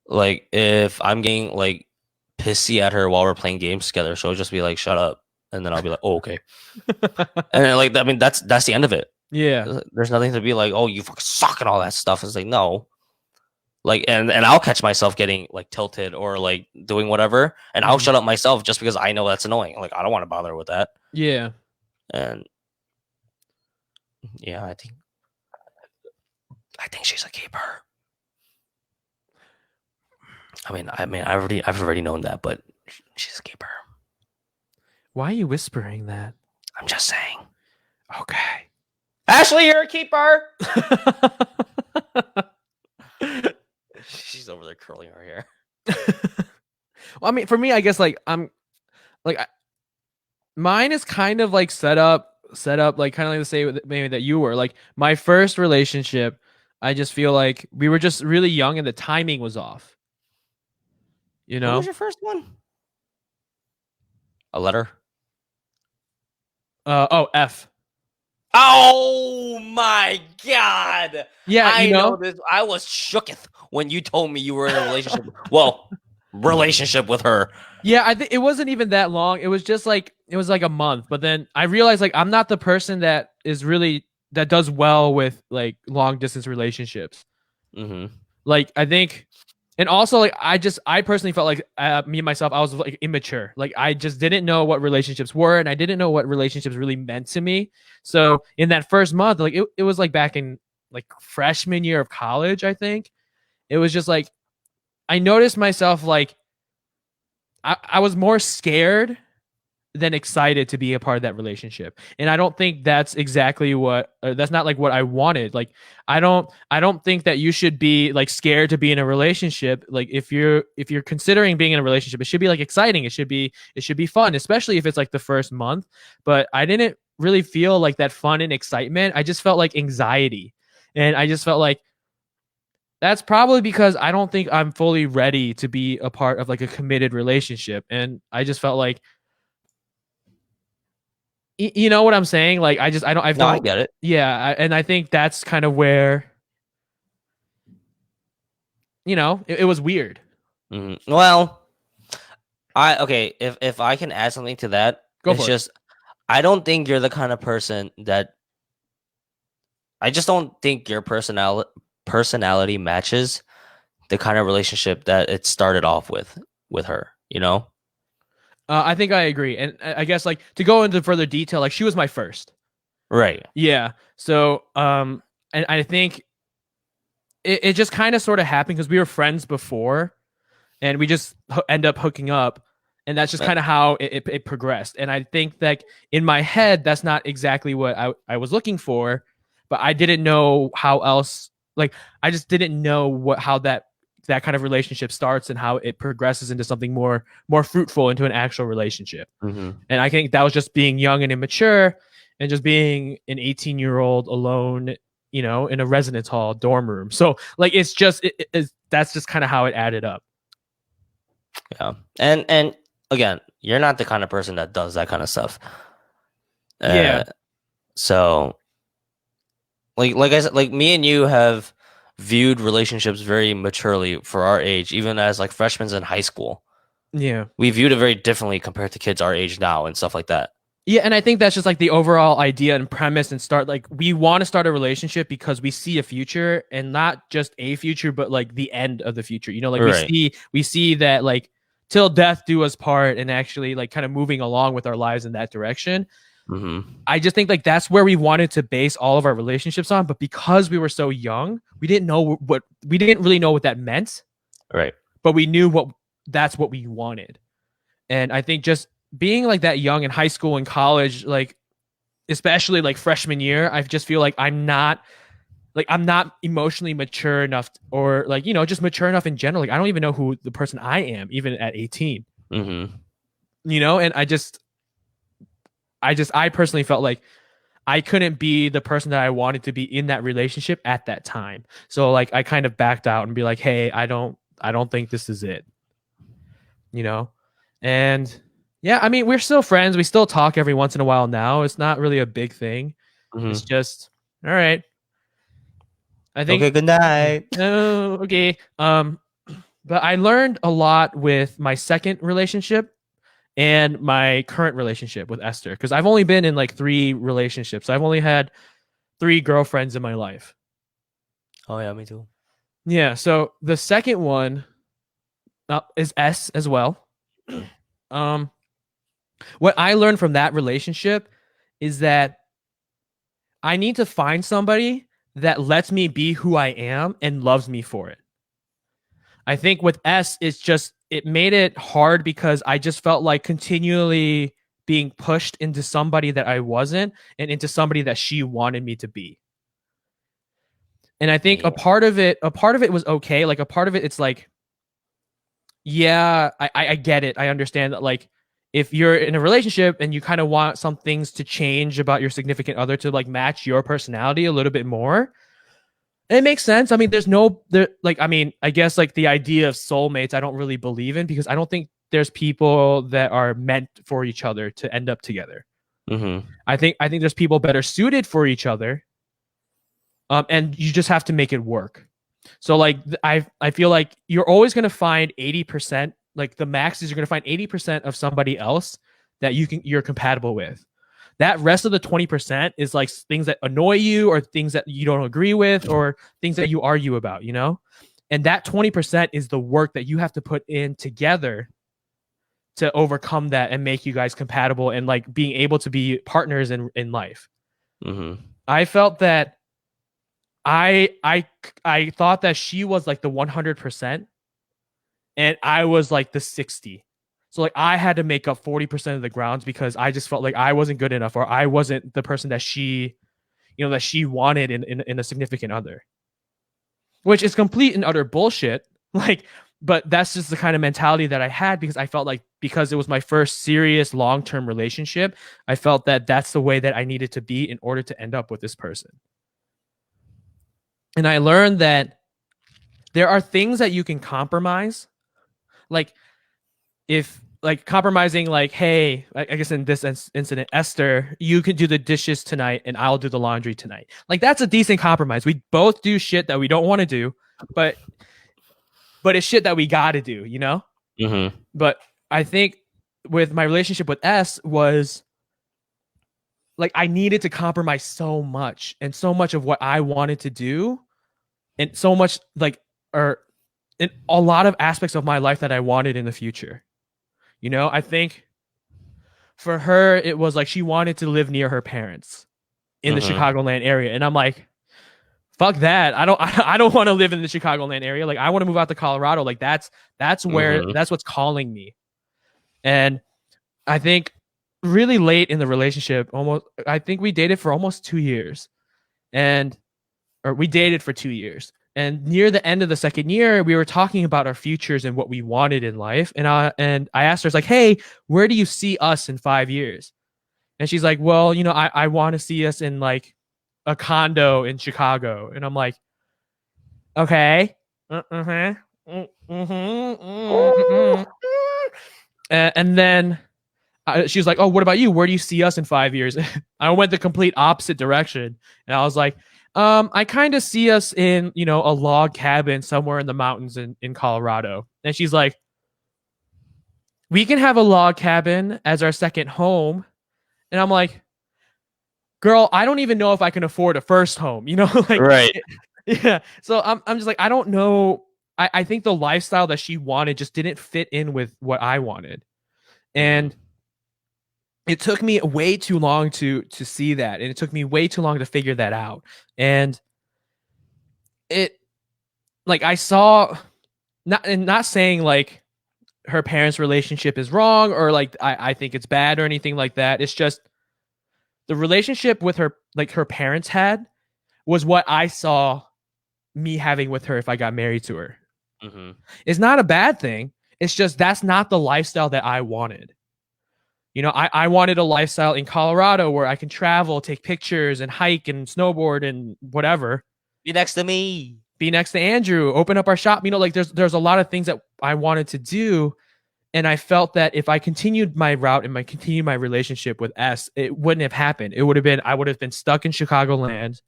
Like if I'm getting like pissy at her while we're playing games together, she'll just be like, "Shut up," and then I'll be like, "Oh, okay." And then, like I mean, that's the end of it. Yeah. There's nothing to be like, "Oh, you fucking suck," and all that stuff. It's like no. Like and I'll catch myself getting like tilted or like doing whatever, and I'll shut up myself just because I know that's annoying. Like I don't want to bother with that. Yeah. And yeah, I think she's a keeper. I mean, I've already known that, but she's a keeper. Why are you whispering that? I'm just saying. Okay. Ashley, you're a keeper. She's over there curling her hair. Well, I mean, for me, I guess like I'm like mine is kind of like set up like kind of like the same maybe that you were. Like my first relationship, I just feel like we were just really young and the timing was off. What was your first one? A letter? F. Oh my god! Yeah, I know this. I was shooketh when you told me you were in a relationship. Relationship with her. Yeah, I think it wasn't even that long. It was just like it was like a month. But then I realized like I'm not the person that does well with like long distance relationships. Mm-hmm. Like I think, and also like I personally felt like me and myself, I was like immature. Like I just didn't know what relationships were, and I didn't know what relationships really meant to me. So in that first month, like it was like back in like freshman year of college, I think. It was just like I noticed myself like I was more scared than excited to be a part of that relationship. And I don't think that's exactly what that's not like what I wanted. Like I don't think that you should be like scared to be in a relationship. Like if you're considering being in a relationship, it should be like exciting. It should be fun, especially if it's like the first month. But I didn't really feel like that fun and excitement. I just felt like anxiety. And I just felt like that's probably because I don't think I'm fully ready to be a part of like a committed relationship. And I just felt like you know what I'm saying? Like I No, I don't get it. yeah, and I think that's kind of where it was weird. Well, I okay. If I can add something to that, Go it's for it. just I don't think you're the kind of person that I just don't think your personality matches the kind of relationship that it started off with her. You know? I think I agree, and I guess like to go into further detail, like she was my first. Right. Yeah. So and I think it just kind of sort of happened because we were friends before, and we just end up hooking up, and that's just Uh, kind of how it progressed. And I think that in my head that's not exactly what I was looking for, but I didn't know how else. Like I just didn't know how that kind of relationship starts and how it progresses into something more fruitful, into an actual relationship. mhm. And I think that was just being young and immature, and just being an 18-year-old alone, in a residence hall dorm room. So like it's just that's just kind of how it added up. Yeah. And again, you're not the kind of person that does that kind of stuff. Yeah. Uh, so like I said, like me and you have viewed relationships very maturely for our age, even as like freshmen in high school. Yeah. We viewed it very differently compared to kids our age now and stuff like that. Yeah, and I think that's just like the overall idea and premise and start like we want to start a relationship because we see a future, and not just a future but like the end of the future. Like we Right. see that like till death do us part, and actually like kind of moving along with our lives in that direction. Mm-hmm. I just think like that's where we wanted to base all of our relationships on, but because we were so young, we didn't really know what that meant, Right. but we knew that's what we wanted. And I think just being like that young in high school and college, like especially like freshman year, I just feel like I'm not emotionally mature enough, or like, just mature enough in general. Like I don't even know who the person I am, even at 18. Mm-hmm. And I personally felt like I couldn't be the person that I wanted to be in that relationship at that time. So like I kind of backed out and be like, hey, I don't think this is it. You know? And yeah, I mean, we're still friends. We still talk every once in a while now. It's not really a big thing. It's Mm-hmm. just all right. I Okay, think good night. oh, okay. But I learned a lot with my second relationship and my current relationship with Esther, because I've only been in like 3 relationships. I've only had 3 girlfriends in my life. Oh yeah, me too. Yeah, so the second one is S as well. Um, what I learned from that relationship is that I need to find somebody that lets me be who I am and loves me for it. I think with S, it made it hard because I just felt like continually being pushed into somebody that I wasn't, and into somebody that she wanted me to be. And I think a Yeah. part of it was okay. Like a part of it, it's like, yeah, I get it. I understand that like if you're in a relationship and you kind of want some things to change about your significant other to like match your personality a little bit more, it makes sense. I mean, I mean, I guess like the idea of soulmates, I don't really believe in, because I don't think there's people that are meant for each other to end up together. Mm-hmm. I think there's people better suited for each other, and you just have to make it work. So like I feel like you're always gonna find 80%. Like the max is you're gonna find 80% of somebody else that you're compatible with. That rest of the 20% is like things that annoy you, or things that you don't agree with, or things that you argue about, And that 20% is the work that you have to put in together to overcome that and make you guys compatible, and like being able to be partners in life. Mm-hmm. I felt that I thought that she was like the 100% and I was like the 60. So like I had to make up 40% of the grounds because I just felt like I wasn't good enough or I wasn't the person that she, that she wanted in a significant other. Which is complete and utter bullshit. Like, but that's just the kind of mentality that I had because I felt like because it was my first serious long-term relationship, I felt that that's the way that I needed to be in order to end up with this person. And I learned that there are things that you can compromise. Like if like compromising like, hey, I guess in this incident, Esther, you can do the dishes tonight and I'll do the laundry tonight. Like that's a decent compromise. We both do shit that we don't want to do, but it's shit that we got to do, Mm-hmm. But I think with my relationship with S was like I needed to compromise so much and so much of what I wanted to do and so much like or in a lot of aspects of my life that I wanted in the future. I think for her it was like she wanted to live near her parents in the Mm-hmm. Chicagoland area and I'm like fuck that. I don't want to live in the Chicagoland area. Like I want to move out to Colorado. Like that's where Mm-hmm. that's what's calling me. And I think really late in the relationship, almost I think we dated for almost 2 years. And or we dated for 2 years. And near the end of the second year, we were talking about our futures and what we wanted in life. And I asked her, it's like, hey, where do you see us in 5 years? And she's like, well, I want to see us in like a condo in Chicago. And I'm like, okay. Uh-huh. And then she was like, oh, what about you? Where do you see us in 5 years? I went the complete opposite direction. And I was like, I kind of see us in, a log cabin somewhere in the mountains in Colorado. And she's like, we can have a log cabin as our second home. And I'm like, girl, I don't even know if I can afford a first home, like, Right. yeah. So I'm just like, I don't know. I think the lifestyle that she wanted just didn't fit in with what I wanted. Mm-hmm. And it took me way too long to see that. And it took me way too long to figure that out. And it like I saw not saying like her parents' relationship is wrong or like I think it's bad or anything like that. It's just the relationship with her parents had was what I saw me having with her if I got married to her. Mm-hmm. It's not a bad thing. It's just that's not the lifestyle that I wanted. I wanted a lifestyle in Colorado where I can travel, take pictures, and hike and snowboard and whatever. Be next to me. Be next to Andrew, open up our shop. Like there's a lot of things that I wanted to do. And I felt that if I continued my route and continued my relationship with S, it wouldn't have happened. I would have been stuck in Chicagoland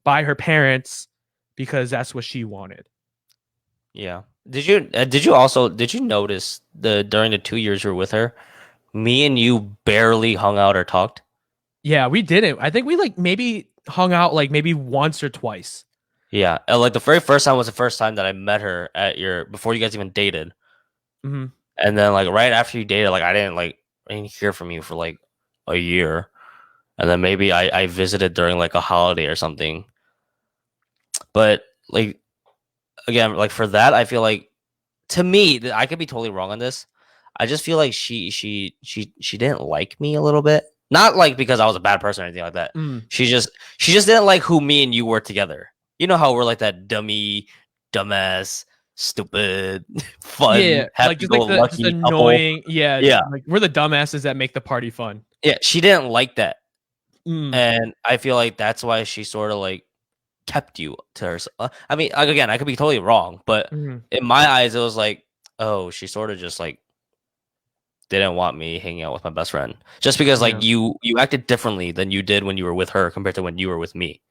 by her parents because that's what she wanted. Yeah. Did you notice during the 2 years you were with her, me and you barely hung out or talked? Yeah, we didn't. I think we like maybe hung out like maybe once or twice. Yeah. Like the very first time was the first time that I met her before you guys even dated. Mm-hmm. And then like right after you dated, like I didn't hear from you for like a year. And then maybe I visited during like a holiday or something. But like again, like for that, I feel like to me, I could be totally wrong on this. I just feel like she didn't like me a little bit. Not like because I was a bad person or anything like that. Mm. She just didn't like who me and you were together. You know how we're like that dumbass, stupid, Yeah, fun, like just like the just happy-go-lucky couple. annoying. Yeah, Yeah, like we're the dumbasses that make the party fun. yeah. She didn't like that, Mm. and I feel like that's why she sort of like kept you to herself. I mean, like, again, I could be totally wrong, but Mm. in my eyes, it was like, oh, she sort of just like didn't want me hanging out with my best friend just because like Yeah. you acted differently than you did when you were with her compared to when you were with me.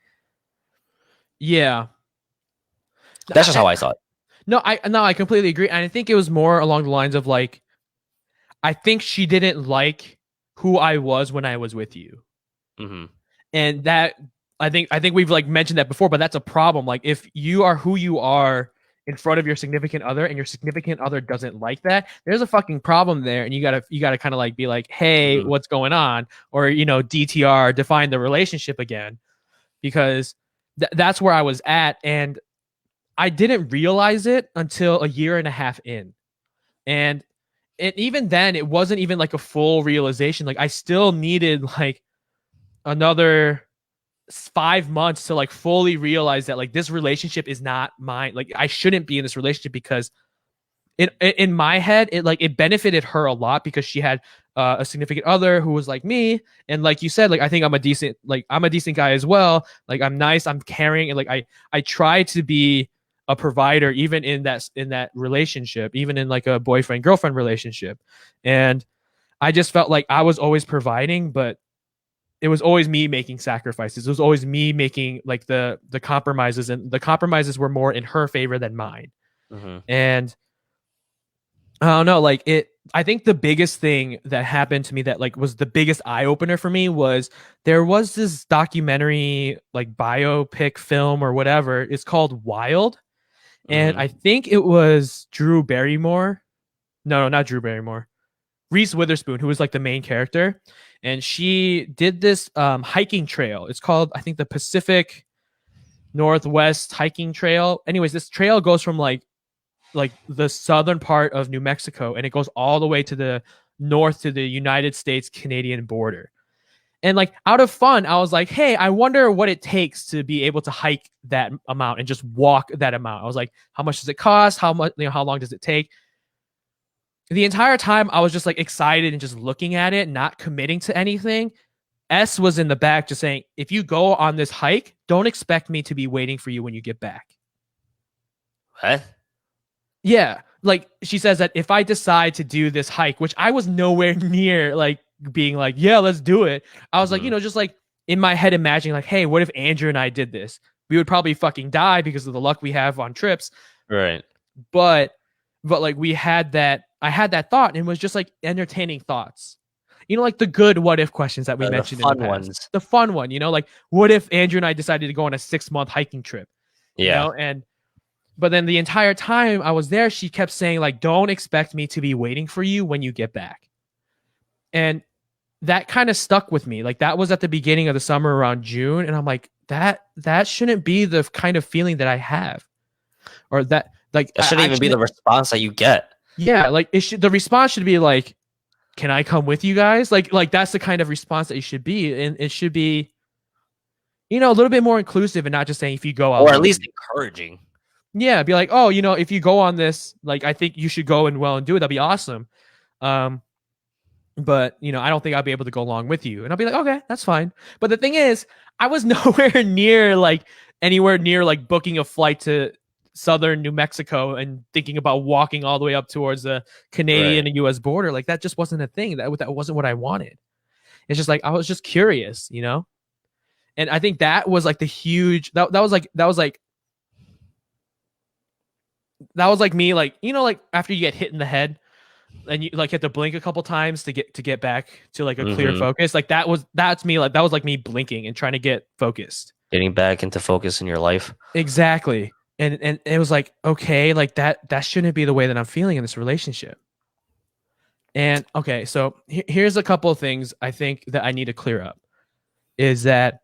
Yeah. That's just how I saw it. No, I completely agree. And I think it was more along the lines of like I think she didn't like who I was when I was with you. Hmm. And that I think we've like mentioned that before, but that's a problem. Like if you are who you are in front of your significant other and your significant other doesn't like that, there's a fucking problem there. And you gotta kind of like be like, hey, what's going on? Or DTR, define the relationship again. Because that's where I was at, and I didn't realize it until a year and a half in. And even then, it wasn't even like a full realization. Like I still needed like another 5 months to like fully realize that like this relationship is not mine. Like I shouldn't be in this relationship because in my head it benefited her a lot because she had a significant other who was like me, and like you said, like I think I'm a decent guy as well. Like I'm nice, I'm caring, and like I try to be a provider even in that relationship, even in like a boyfriend girlfriend relationship. And I just felt like I was always providing, but it was always me making sacrifices. It was always me making like the compromises, and the compromises were more in her favor than mine. Mm-hmm. And I don't know, like it. I think the biggest thing that happened to me that like was the biggest eye opener for me was there was this documentary, like biopic film or whatever. It's called Wild, and Mm-hmm. I think it was Drew Barrymore. No, not Drew Barrymore. Reese Witherspoon, who was like the main character, and she did this hiking trail. It's called, I think, the Pacific Northwest Hiking Trail. Anyways, this trail goes from like the southern part of New Mexico, and it goes all the way to the north to the United States Canadian border. And like out of fun, I was like, hey, I wonder what it takes to be able to hike that amount and just walk that amount. I was like, how much does it cost? How much, how long does it take? The entire time I was just like excited and just looking at it, not committing to anything. S was in the back just saying, if you go on this hike, don't expect me to be waiting for you when you get back. What? Yeah. Like she says that if I decide to do this hike, which I was nowhere near like being like, yeah, let's do it. I was like, Mm-hmm. just like in my head imagining like, hey, what if Andrew and I did this? We would probably fucking die because of the luck we have on trips. Right. But like we had that, I had that thought, and it was just like entertaining thoughts. Like the good what if questions that we The mentioned in the fun past. ones. The fun one, like what if Andrew and I decided to go on a 6-month hiking trip, Yeah. and but then the entire time I was there, she kept saying like, don't expect me to be waiting for you when you get back. And that kind of stuck with me. Like that was at the beginning of the summer around June. And I'm like, that shouldn't be the kind of feeling that I have, or that like That shouldn't I even be the shouldn't. response that you get. Yeah, like the response should be like, can I come with you guys? Like that's the kind of response that it should be. And it should be, a little bit more inclusive and not just saying, if you go, I'll Or at leave. least encouraging. Yeah, be like, oh, if you go on this, like I think you should go and do it. That'd be awesome. Um, but I don't think I'll be able to go along with you. And I'll be like, okay, that's fine. But the thing is, I was nowhere near like anywhere near like booking a flight to southern New Mexico and thinking about walking all the way up towards the Canadian Right. and US border. Like that just wasn't a thing. That wasn't what I wanted. It's just like I was just curious. And I think that was like the huge that was like me, like like after you get hit in the head and you like have to blink a couple times to get back to like a clear Mm-hmm. focus. Like that's me. Like that was like me blinking and trying to get focused. Getting back into focus in your life. Exactly. And it was like, okay, like that shouldn't be the way that I'm feeling in this relationship. And okay, so here's a couple of things I think that I need to clear up. Is that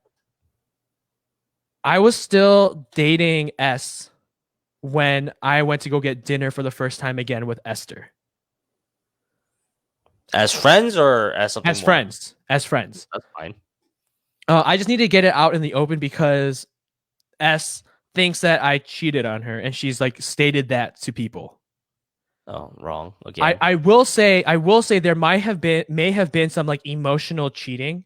I was still dating S when I went to go get dinner for the first time again with Esther. As friends or as something As more? friends. As friends. That's fine. I just need to get it out in the open because S thinks that I cheated on her, and she's like stated that to people. Oh, wrong I, again. I will say there may have been some like emotional cheating,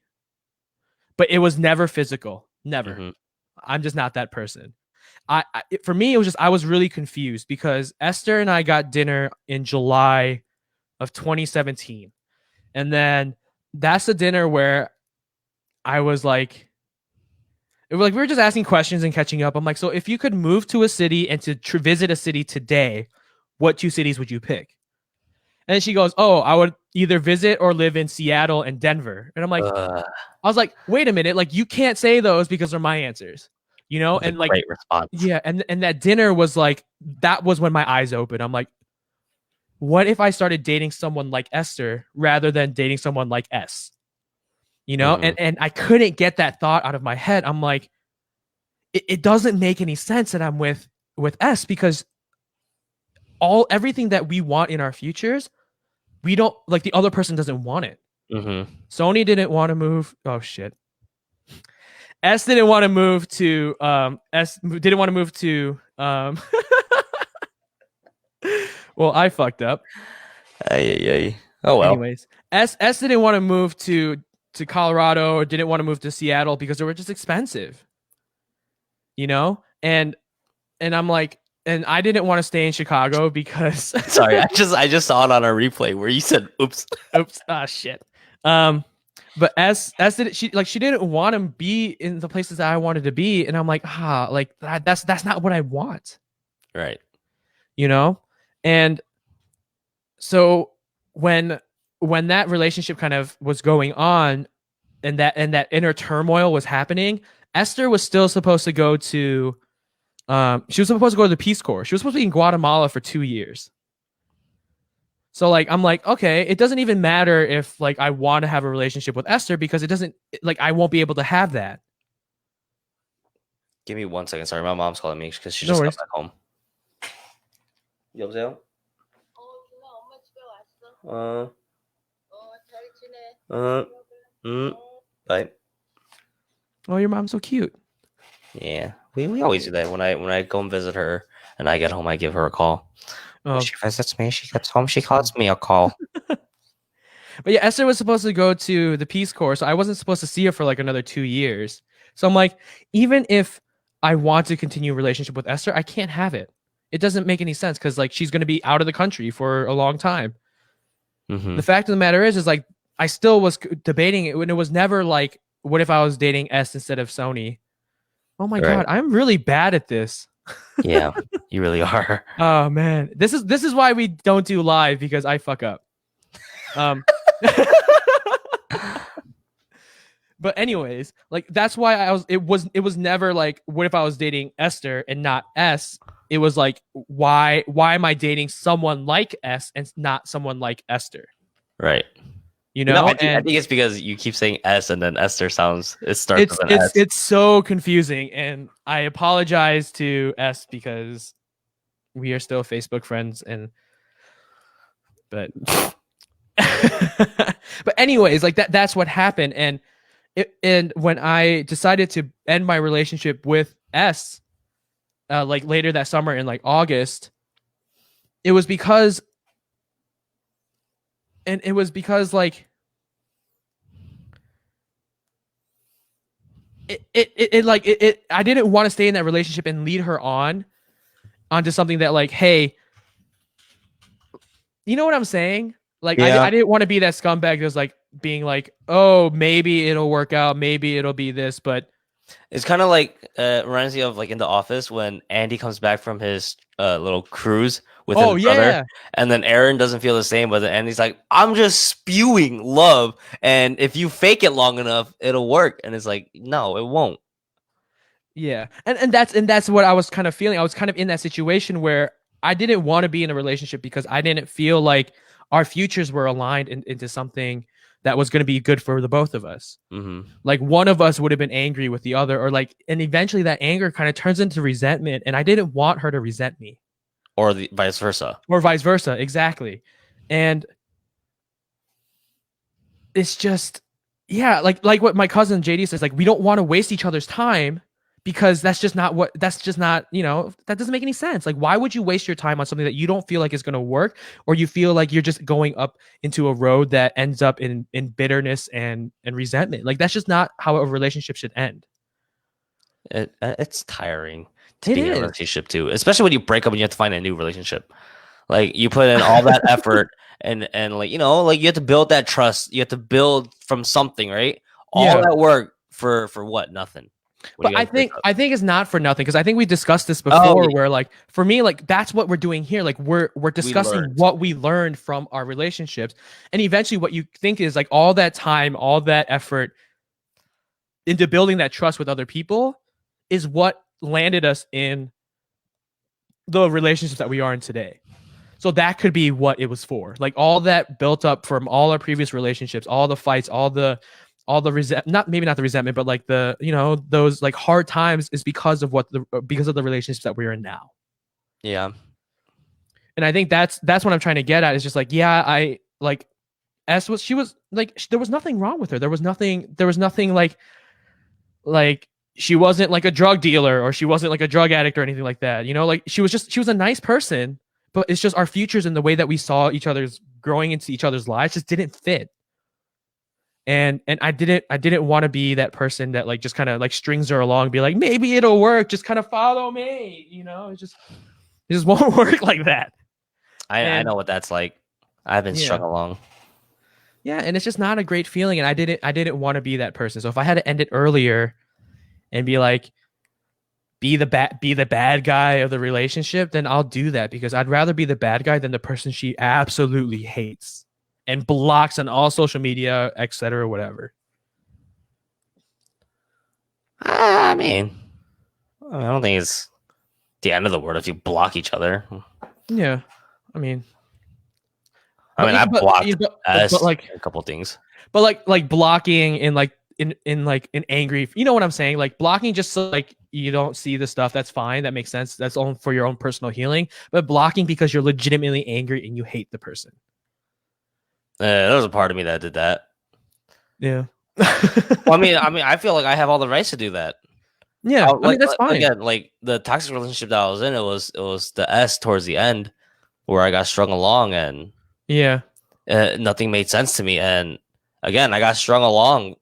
but it was never physical. Never. Mm-hmm. I'm just not that person. For me, it was just I was really confused because Esther and I got dinner in July of 2017, and then that's the dinner where I was like, it was like we were just asking questions and catching up. I'm like, so if you could move to a city and to visit a city today, what 2 cities would you pick? And she goes, oh, I would either visit or live in Seattle and Denver. And I'm like, Uh, I was like, wait a minute, like you can't say those because they're my answers, that's a and like, great response. yeah, and that dinner was like, that was when my eyes opened. I'm like, what if I started dating someone like Esther rather than dating someone like S? Mm-hmm. And I couldn't get that thought out of my head. I'm like, it doesn't make any sense that I'm with S, because everything that we want in our futures, we don't like, the other person doesn't want it. Mm-hmm. Sony didn't want to move. Oh shit. S didn't want to move to S didn't want to move to well, I fucked up. Ay, ay, ay. Oh well. Anyways, S didn't want to move to Colorado, or didn't want to move to Seattle because they were just expensive. You know? And I'm like, and I didn't want to stay in Chicago because Sorry, I just saw it on our replay where you said oops. oops, shit. But S did she didn't want to be in the places that I wanted to be, and I'm like, like that's not what I want. Right. You know? And so when that relationship kind of was going on, and that inner turmoil was happening, Esther was still supposed to go to she was supposed to go to the Peace Corps. She was supposed to be in Guatemala for 2 years. So like I'm like, okay, it doesn't even matter if like I want to have a relationship with Esther, because it doesn't, like, I won't be able to have that. Give me 1 second. Sorry, my mom's calling me because she No just got worries. back home. 여보세요? Bye. Oh, your mom's so cute. Yeah, we always do that. When I go and visit her and I get home, I give her a call. Oh. She visits me. She gets home. She calls me a call. But yeah, Esther was supposed to go to the Peace Corps, so I wasn't supposed to see her for like another 2 years. So I'm like, even if I want to continue a relationship with Esther, I can't have it. It doesn't make any sense, because like she's going to be out of the country for a long time. Mm-hmm. The fact of the matter is like I still was debating it, when it was never like, what if I was dating S instead of Sony? Oh my God, I'm really bad at this. Yeah, you really are. Oh man, this is why we don't do live, because I fuck up. But anyways, like that's why it was never like, what if I was dating Esther and not S? It was like, why am I dating someone like S and not someone like Esther? Right. You know, I think it's because you keep saying S and then Esther starts with an S. It's so confusing, and I apologize to S, because we are still Facebook friends, but but anyways, like that's what happened. And when I decided to end my relationship with S, like later that summer in like August, it was because like I didn't want to stay in that relationship and lead her onto something that, like, hey, you know what I'm saying? Like, yeah. I didn't want to be that scumbag that's like being like, oh, maybe it'll work out, maybe it'll be this, but it's kind of like reminds me of like in The Office when Andy comes back from his little cruise with his brother, and then Aaron doesn't feel the same, but then Andy's like, I'm just spewing love, and if you fake it long enough, it'll work. And it's like, no, it won't. Yeah, and that's what I was kind of feeling. I was kind of in that situation where I didn't want to be in a relationship because I didn't feel like our futures were aligned into something that was going to be good for the both of us. Mm-hmm. Like one of us would have been angry with the other, or like, and eventually that anger kind of turns into resentment, and I didn't want her to resent me, or the vice versa, exactly. And it's just, yeah, like what my cousin JD says, like, we don't want to waste each other's time, because that's just not, you know, that doesn't make any sense. Like, why would you waste your time on something that you don't feel like is going to work, or you feel like you're just going up into a road that ends up in bitterness and resentment? Like, that's just not how a relationship should end. It's tiring to be in a relationship too, especially when you break up and you have to find a new relationship. Like, you put in all that effort and like, you know, like you have to build that trust. You have to build from something, right? All that work for what? Nothing. But I think it's not for nothing, because I think we discussed this before, where like, for me, like, that's what we're doing here. Like, we're discussing what we learned from our relationships, and eventually what you think is like all that time, all that effort into building that trust with other people is what landed us in the relationships that we are in today. So that could be what it was for. Like, all that built up from all our previous relationships, all the fights, all the all the resent not maybe not the resentment, but like the those like hard times is because of the relationships that we're in now. Yeah. And I think that's what I'm trying to get at is just like, yeah, I like S was she was like there was nothing wrong with her. There was nothing like she wasn't like a drug dealer or she wasn't like a drug addict or anything like that. Like she was a nice person, but it's just our futures and the way that we saw each other's growing into each other's lives just didn't fit. And I didn't want to be that person that like just kind of like strings her along, be like, maybe it'll work, just kind of follow me. It just won't work like that. I And know what that's like. I've been yeah. strung along. Yeah, and it's just not a great feeling, and I didn't want to be that person. So if I had to end it earlier and be like, be the bad guy of the relationship, then I'll do that because I'd rather be the bad guy than the person she absolutely hates and blocks on all social media, etc., whatever. I mean, I don't think it's the end of the world if you block each other. Yeah, I mean, I but mean, I blocked but S like a couple things. but like blocking in like in like an angry, you know what I'm saying? Like blocking just so like you don't see the stuff. That's fine. That makes sense. That's all for your own personal healing. But blocking because you're legitimately angry and you hate the person. There was a part of me that did that. Yeah. Well, I feel like I have all the rights to do that. Yeah. I mean Like that's fine. again, like the toxic relationship that I was in, it was the S towards the end where I got strung along and Yeah. nothing made sense to me. And again, I got strung along,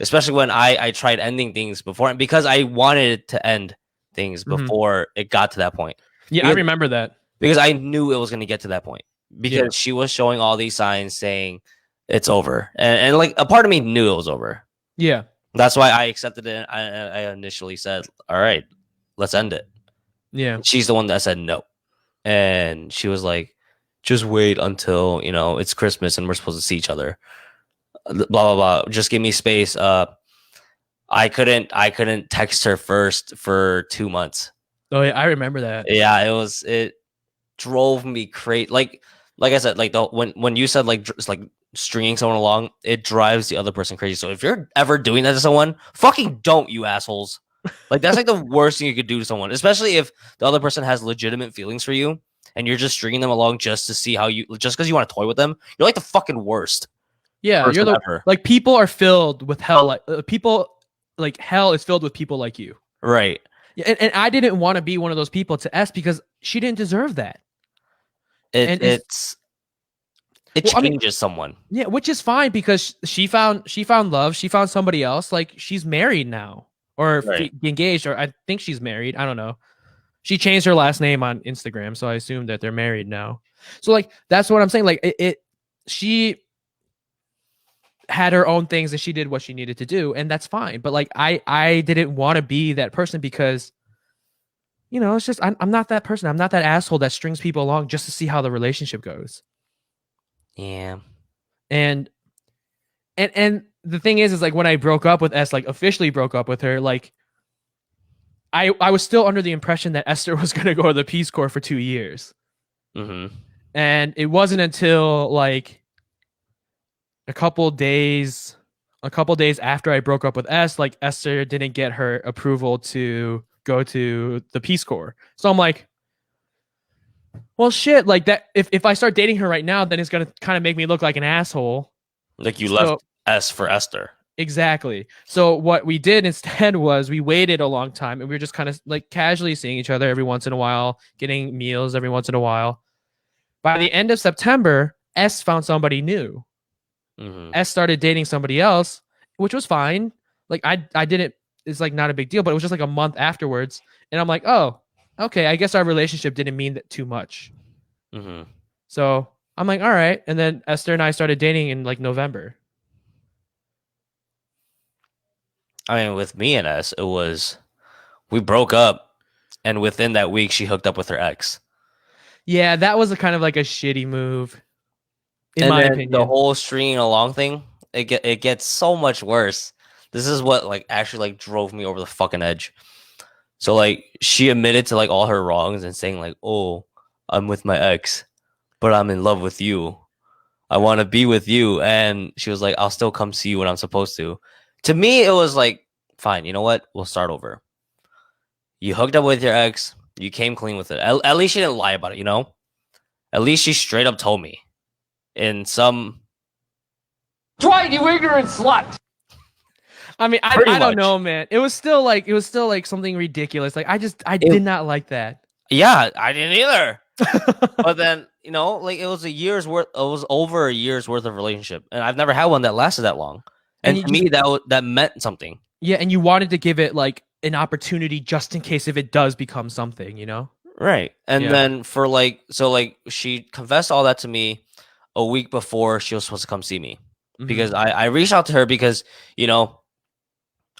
especially when I tried ending things before because I wanted to end things Mhm. before it got to that point. Yeah, I Because, remember that. because I knew it was going to get to that point Yeah. because she was showing all these signs saying it's over. And like a part of me knew it was over. Yeah. That's why I accepted it. I initially said, all right, let's end it. Yeah. She's the one that said no. And she was like, just wait until, it's Christmas and we're supposed to see each other. Blah, blah, blah. Just give me space. I couldn't text her first for 2 months. Oh yeah, I remember that. Yeah, it drove me crazy. Like I said, like when you said like it's like stringing someone along, it drives the other person crazy. So if you're ever doing that to someone, fucking don't, you assholes. Like that's like the worst thing you could do to someone, especially if the other person has legitimate feelings for you and you're just stringing them along just to see how just because you want to toy with them. You're like the fucking worst Yeah, you're person the ever. like people are filled with hell. Like people, like hell is filled with people like you. Right. Yeah, and I didn't want to be one of those people to S because she didn't deserve that. It And it's it's it well, I mean, changes someone. yeah, which is fine because she found love. She found somebody else. Like she's married now, or Right. engaged, or I think she's married. I don't know. She changed her last name on Instagram, so I assume that they're married now. So like that's what I'm saying. Like she had her own things and she did what she needed to do, and that's fine. But like I didn't want to be that person because it's just I'm not that person. I'm not that asshole that strings people along just to see how the relationship goes. Yeah. And and the thing is like when I broke up with S, like officially broke up with her, like I was still under the impression that Esther was gonna go to the Peace Corps for 2 years. Mm-hmm. And it wasn't until like a couple days after I broke up with S, like Esther didn't get her approval to go to the Peace Corps. So I'm like, well shit, like that if I start dating her right now, then it's gonna kind of make me look like an asshole. Like you So left S for Esther. exactly. So what we did instead was we waited a long time and we were just kind of like casually seeing each other every once in a while, getting meals every once in a while. By the end of September, S found somebody new. Mm-hmm. S started dating somebody else, which was fine. Like I didn't it's like not a big deal, but it was just like a month afterwards. And I'm like, oh, okay, I guess our relationship didn't mean that too much. Mm-hmm. So I'm like, all right. And then Esther and I started dating in like November. I mean, with me and S, we broke up, and within that week, she hooked up with her ex. Yeah, that was a kind of like a shitty move, in And my then the opinion. whole stringing along thing, it gets so much worse. This is what like actually like drove me over the fucking edge. So like she admitted to like all her wrongs and saying like, "Oh, I'm with my ex, but I'm in love with you." I want to be with you. And she was like, I'll still come see you when I'm supposed to. To me, it was like, fine, you know what? We'll start over. You hooked up with your ex. You came clean with it. At least she didn't lie about it, you know? At least she straight up told me in some. Dwight, you ignorant slut. I mean, Pretty I don't much. know, man. It was still like something ridiculous. Like I It, did not like that. yeah, I didn't either. But then, like it was a year's worth. It was over a year's worth of relationship, and I've never had one that lasted that long. And And to me, that meant something. yeah, and you wanted to give it like an opportunity just in case if it does become something, you know? Right. And Yeah. then for she confessed all that to me a week before she was supposed to come see me. Because I reached out to her because,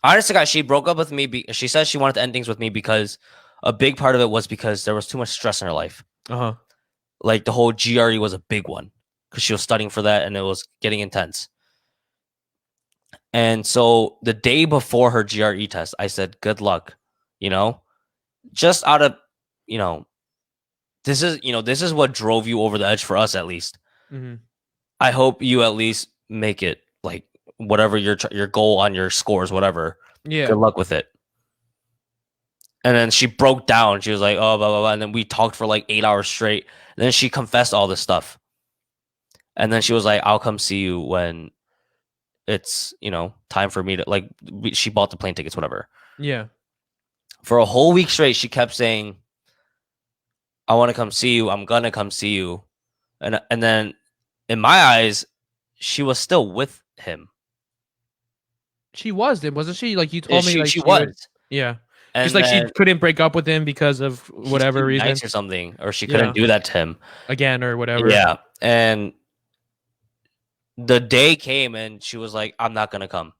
honestly, guys, she broke up with me. She said she wanted to end things with me because a big part of it was because there was too much stress in her life. Uh-huh. Like the whole GRE was a big one because she was studying for that and it was getting intense. And so the day before her GRE test, I said, good luck, just out of, you know, this is what drove you over the edge for us, at least. Mm-hmm. I hope you at least make it, like, whatever your goal on your scores, whatever. Yeah. Good luck with it. And then she broke down. She was like, oh, blah, blah, blah. And then we talked for like 8 hours straight. And then she confessed all this stuff. And then she was like, I'll come see you when it's, time for me to, like, she bought the plane tickets, whatever. Yeah. For a whole week straight, she kept saying, I want to come see you. I'm going to come see you. And then in my eyes, she was still with him. She was, wasn't she? Like you told me, like she was. Yeah. And just like she couldn't break up with him because of whatever reason or something, or she couldn't do that to him again or whatever. Yeah. And the day came and she was like, I'm not going to come.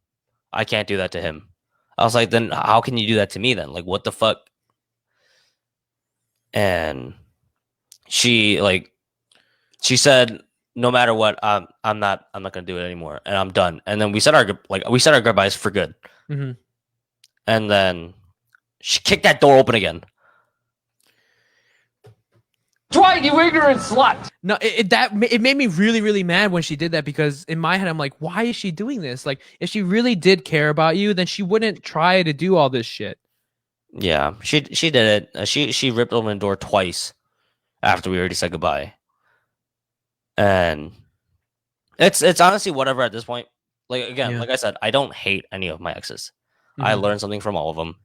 I can't do that to him. I was like, then how can you do that to me then? Like, what the fuck? And she said, no matter what, I'm not gonna do it anymore, and I'm done. And then we said our goodbyes for good. Mm-hmm. And then she kicked that door open again. Dwight, you ignorant slut. No, it made me really, really mad when she did that, because in my head I'm like, why is she doing this? Like, if she really did care about you, then she wouldn't try to do all this shit. Yeah, she did it. She ripped open the door twice after we already said goodbye. And it's honestly whatever at this point. Like, again, like I said, I don't hate any of my exes. I learned something from all of them.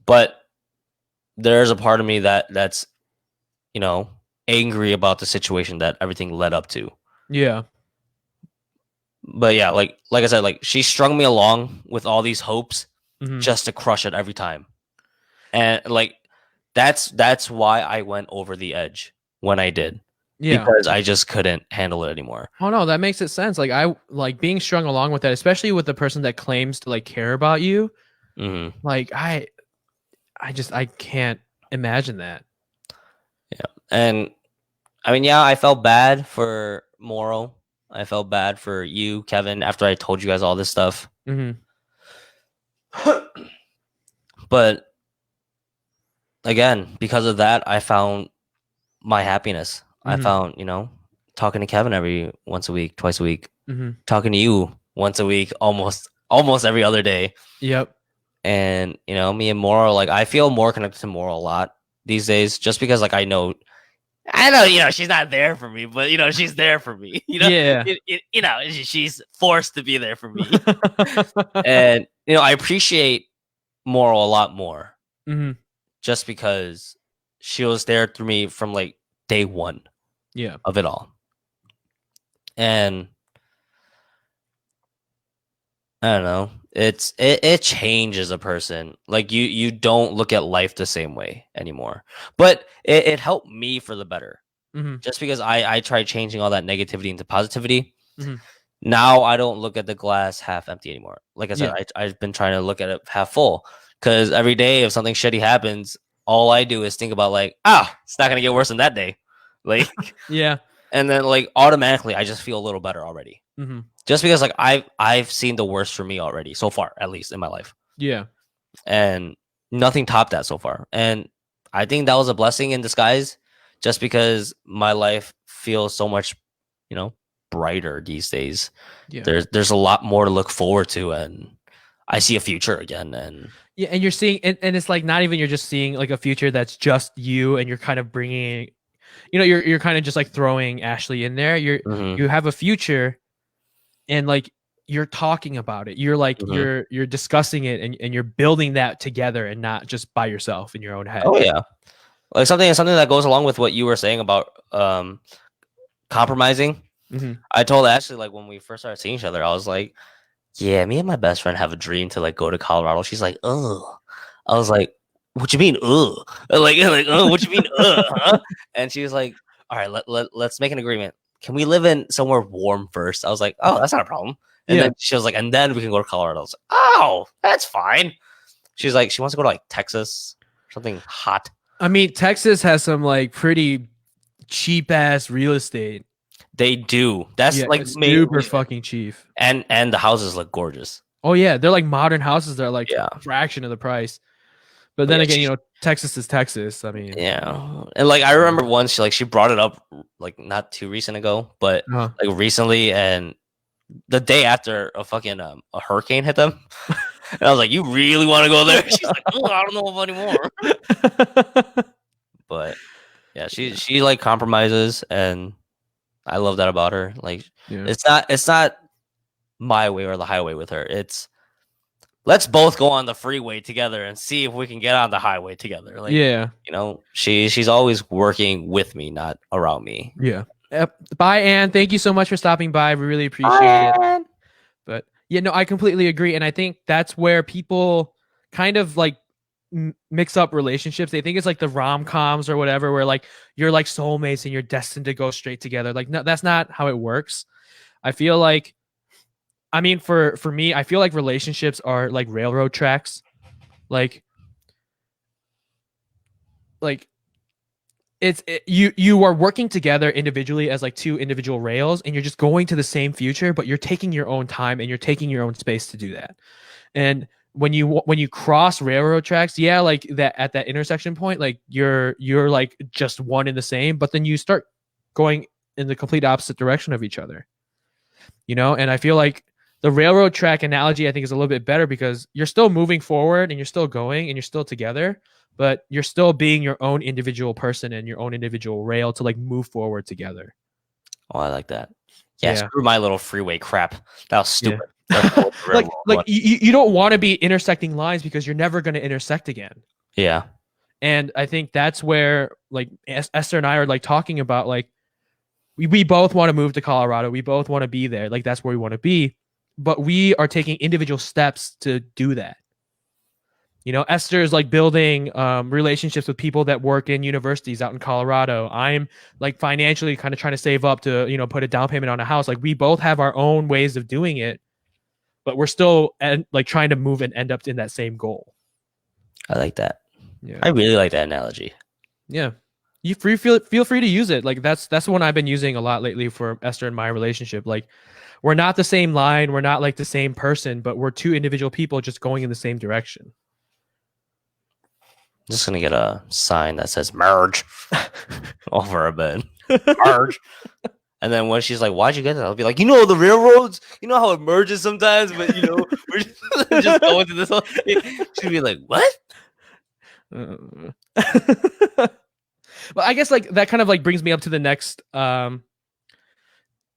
But there's a part of me that's angry about the situation that everything led up to. Yeah. But yeah, like I said, like, she strung me along with all these hopes just to crush it every time. And like that's why I went over the edge when I did. Yeah. Because I just couldn't handle it anymore. Oh no, that makes it sense. Like, I like being strung along with that, especially with the person that claims to like care about you. Mm-hmm. Like I can't imagine that. Yeah. And I mean, yeah, I felt bad for Moro. I felt bad for you, Kevin, after I told you guys all this stuff. Mm-hmm. But again, because of that, I found my happiness. I found, talking to Kevin once a week, twice a week, talking to you once a week, almost every other day. Yep. And, me and Moro, like, I feel more connected to Moro a lot these days, just because, like, I know, she's not there for me, but, she's there for me. Yeah. She's forced to be there for me. And, I appreciate Moro a lot more, just because she was there through me from, like, day one of it all. And I don't know, it changes a person. Like, you don't look at life the same way anymore, but it helped me for the better, just because I tried changing all that negativity into positivity. Now I don't look at the glass half empty anymore. Like I said, I've been trying to look at it half full, because every day if something shitty happens, all I do is think about, like, it's not gonna get worse than that day. Like, yeah. And then, like, automatically I just feel a little better already. Just because, like, I've seen the worst for me already so far, at least in my life. Yeah. And nothing topped that so far. And I think that was a blessing in disguise, just because my life feels so much, brighter these days. Yeah. There's a lot more to look forward to, and I see a future again. And Yeah, and you're seeing, and it's like not even you're just seeing like a future that's just you, and you're kind of bringing, you're kind of just like throwing Ashley in there. Mhm, You have a future, and like you're talking about it. You're like mhm. you're discussing it, and you're building that together, and not just by yourself in your own head. Oh yeah, like something that goes along with what you were saying about compromising. Mm-hmm. I told Ashley like when we first started seeing each other, I was like, yeah, me and my best friend have a dream to like go to Colorado. She's like, oh, I was like, what you mean, like, oh, what you mean, huh? And she was like, all right, let's make an agreement. Can we live in somewhere warm first? I was like, oh, that's not a problem. And Yeah. then she was like, and then we can go to Colorado. I was like, oh, that's fine. She's like, she wants to go to like Texas, something hot. I mean, Texas has some like pretty cheap ass real estate. They do. That's Yeah, like it's main super reason. fucking cheap. And the houses look gorgeous. Oh yeah, they're like modern houses. They're like Yeah. a fraction of the price. But then Yeah, again, she- Texas is Texas. I mean, Yeah, and like I remember once she brought it up like not too recent ago, but uh, like recently, and the day after a fucking a hurricane hit them, and I was like, "You really want to go there?" She's like, "Oh, I don't know anymore." But yeah, she like compromises, and I love that about her. Like yeah. it's not my way or the highway with her. It's let's both go on the freeway together and see if we can get on the highway together. Like Yeah. she's always working with me, not around me. Yeah. Bye, Anne. Thank you so much for stopping by. We really appreciate it. But yeah, no, I completely agree. And I think that's where people kind of like mix up relationships. They think it's like the rom-coms or whatever, where like you're like soulmates and you're destined to go straight together. Like, no, that's not how it works. I feel like, I mean, for me, I feel like relationships are like railroad tracks. Like you are working together individually as like two individual rails, and you're just going to the same future, but you're taking your own time and you're taking your own space to do that. And when you cross railroad tracks, yeah, like that at that intersection point, like you're like just one in the same, but then you start going in the complete opposite direction of each other. And I feel like the railroad track analogy I think is a little bit better, because you're still moving forward and you're still going and you're still together, but you're still being your own individual person and your own individual rail to like move forward together. Oh, I like that. Yeah, Yeah. screw my little freeway crap. That was stupid. Like you don't want to be intersecting lines because you're never going to intersect again. Yeah. And I think that's where like Esther and I are like talking about, like we both want to move to Colorado. We both want to be there. Like that's where we want to be, but we are taking individual steps to do that. Esther is like building relationships with people that work in universities out in Colorado. I'm like financially kind of trying to save up to, put a down payment on a house. Like we both have our own ways of doing it, but we're still like trying to move and end up in that same goal. I like that. Yeah. I really like that analogy. Yeah. You feel free to use it. Like that's the one I've been using a lot lately for Esther and my relationship. Like we're not the same line. We're not like the same person, but we're two individual people just going in the same direction. I'm just gonna get a sign that says merge over our bed. Merge. And then when she's like, "Why'd you get that?" I'll be like, "The railroads. You know how it merges sometimes, but we're just going to this whole thing." She'd be like, "What?" Well, I guess like that kind of like brings me up to the next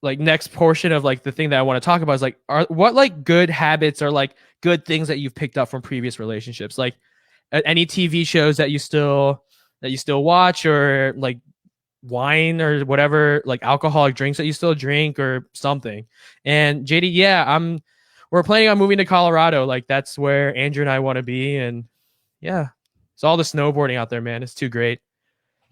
next portion of like the thing that I want to talk about is like what like good habits or like good things that you've picked up from previous relationships, like any TV shows that you still watch, or like wine or whatever, like alcoholic drinks that you still drink or something. And JD, yeah, we're planning on moving to Colorado. Like that's where Andrew and I want to be. And yeah, it's all the snowboarding out there, man. It's too great.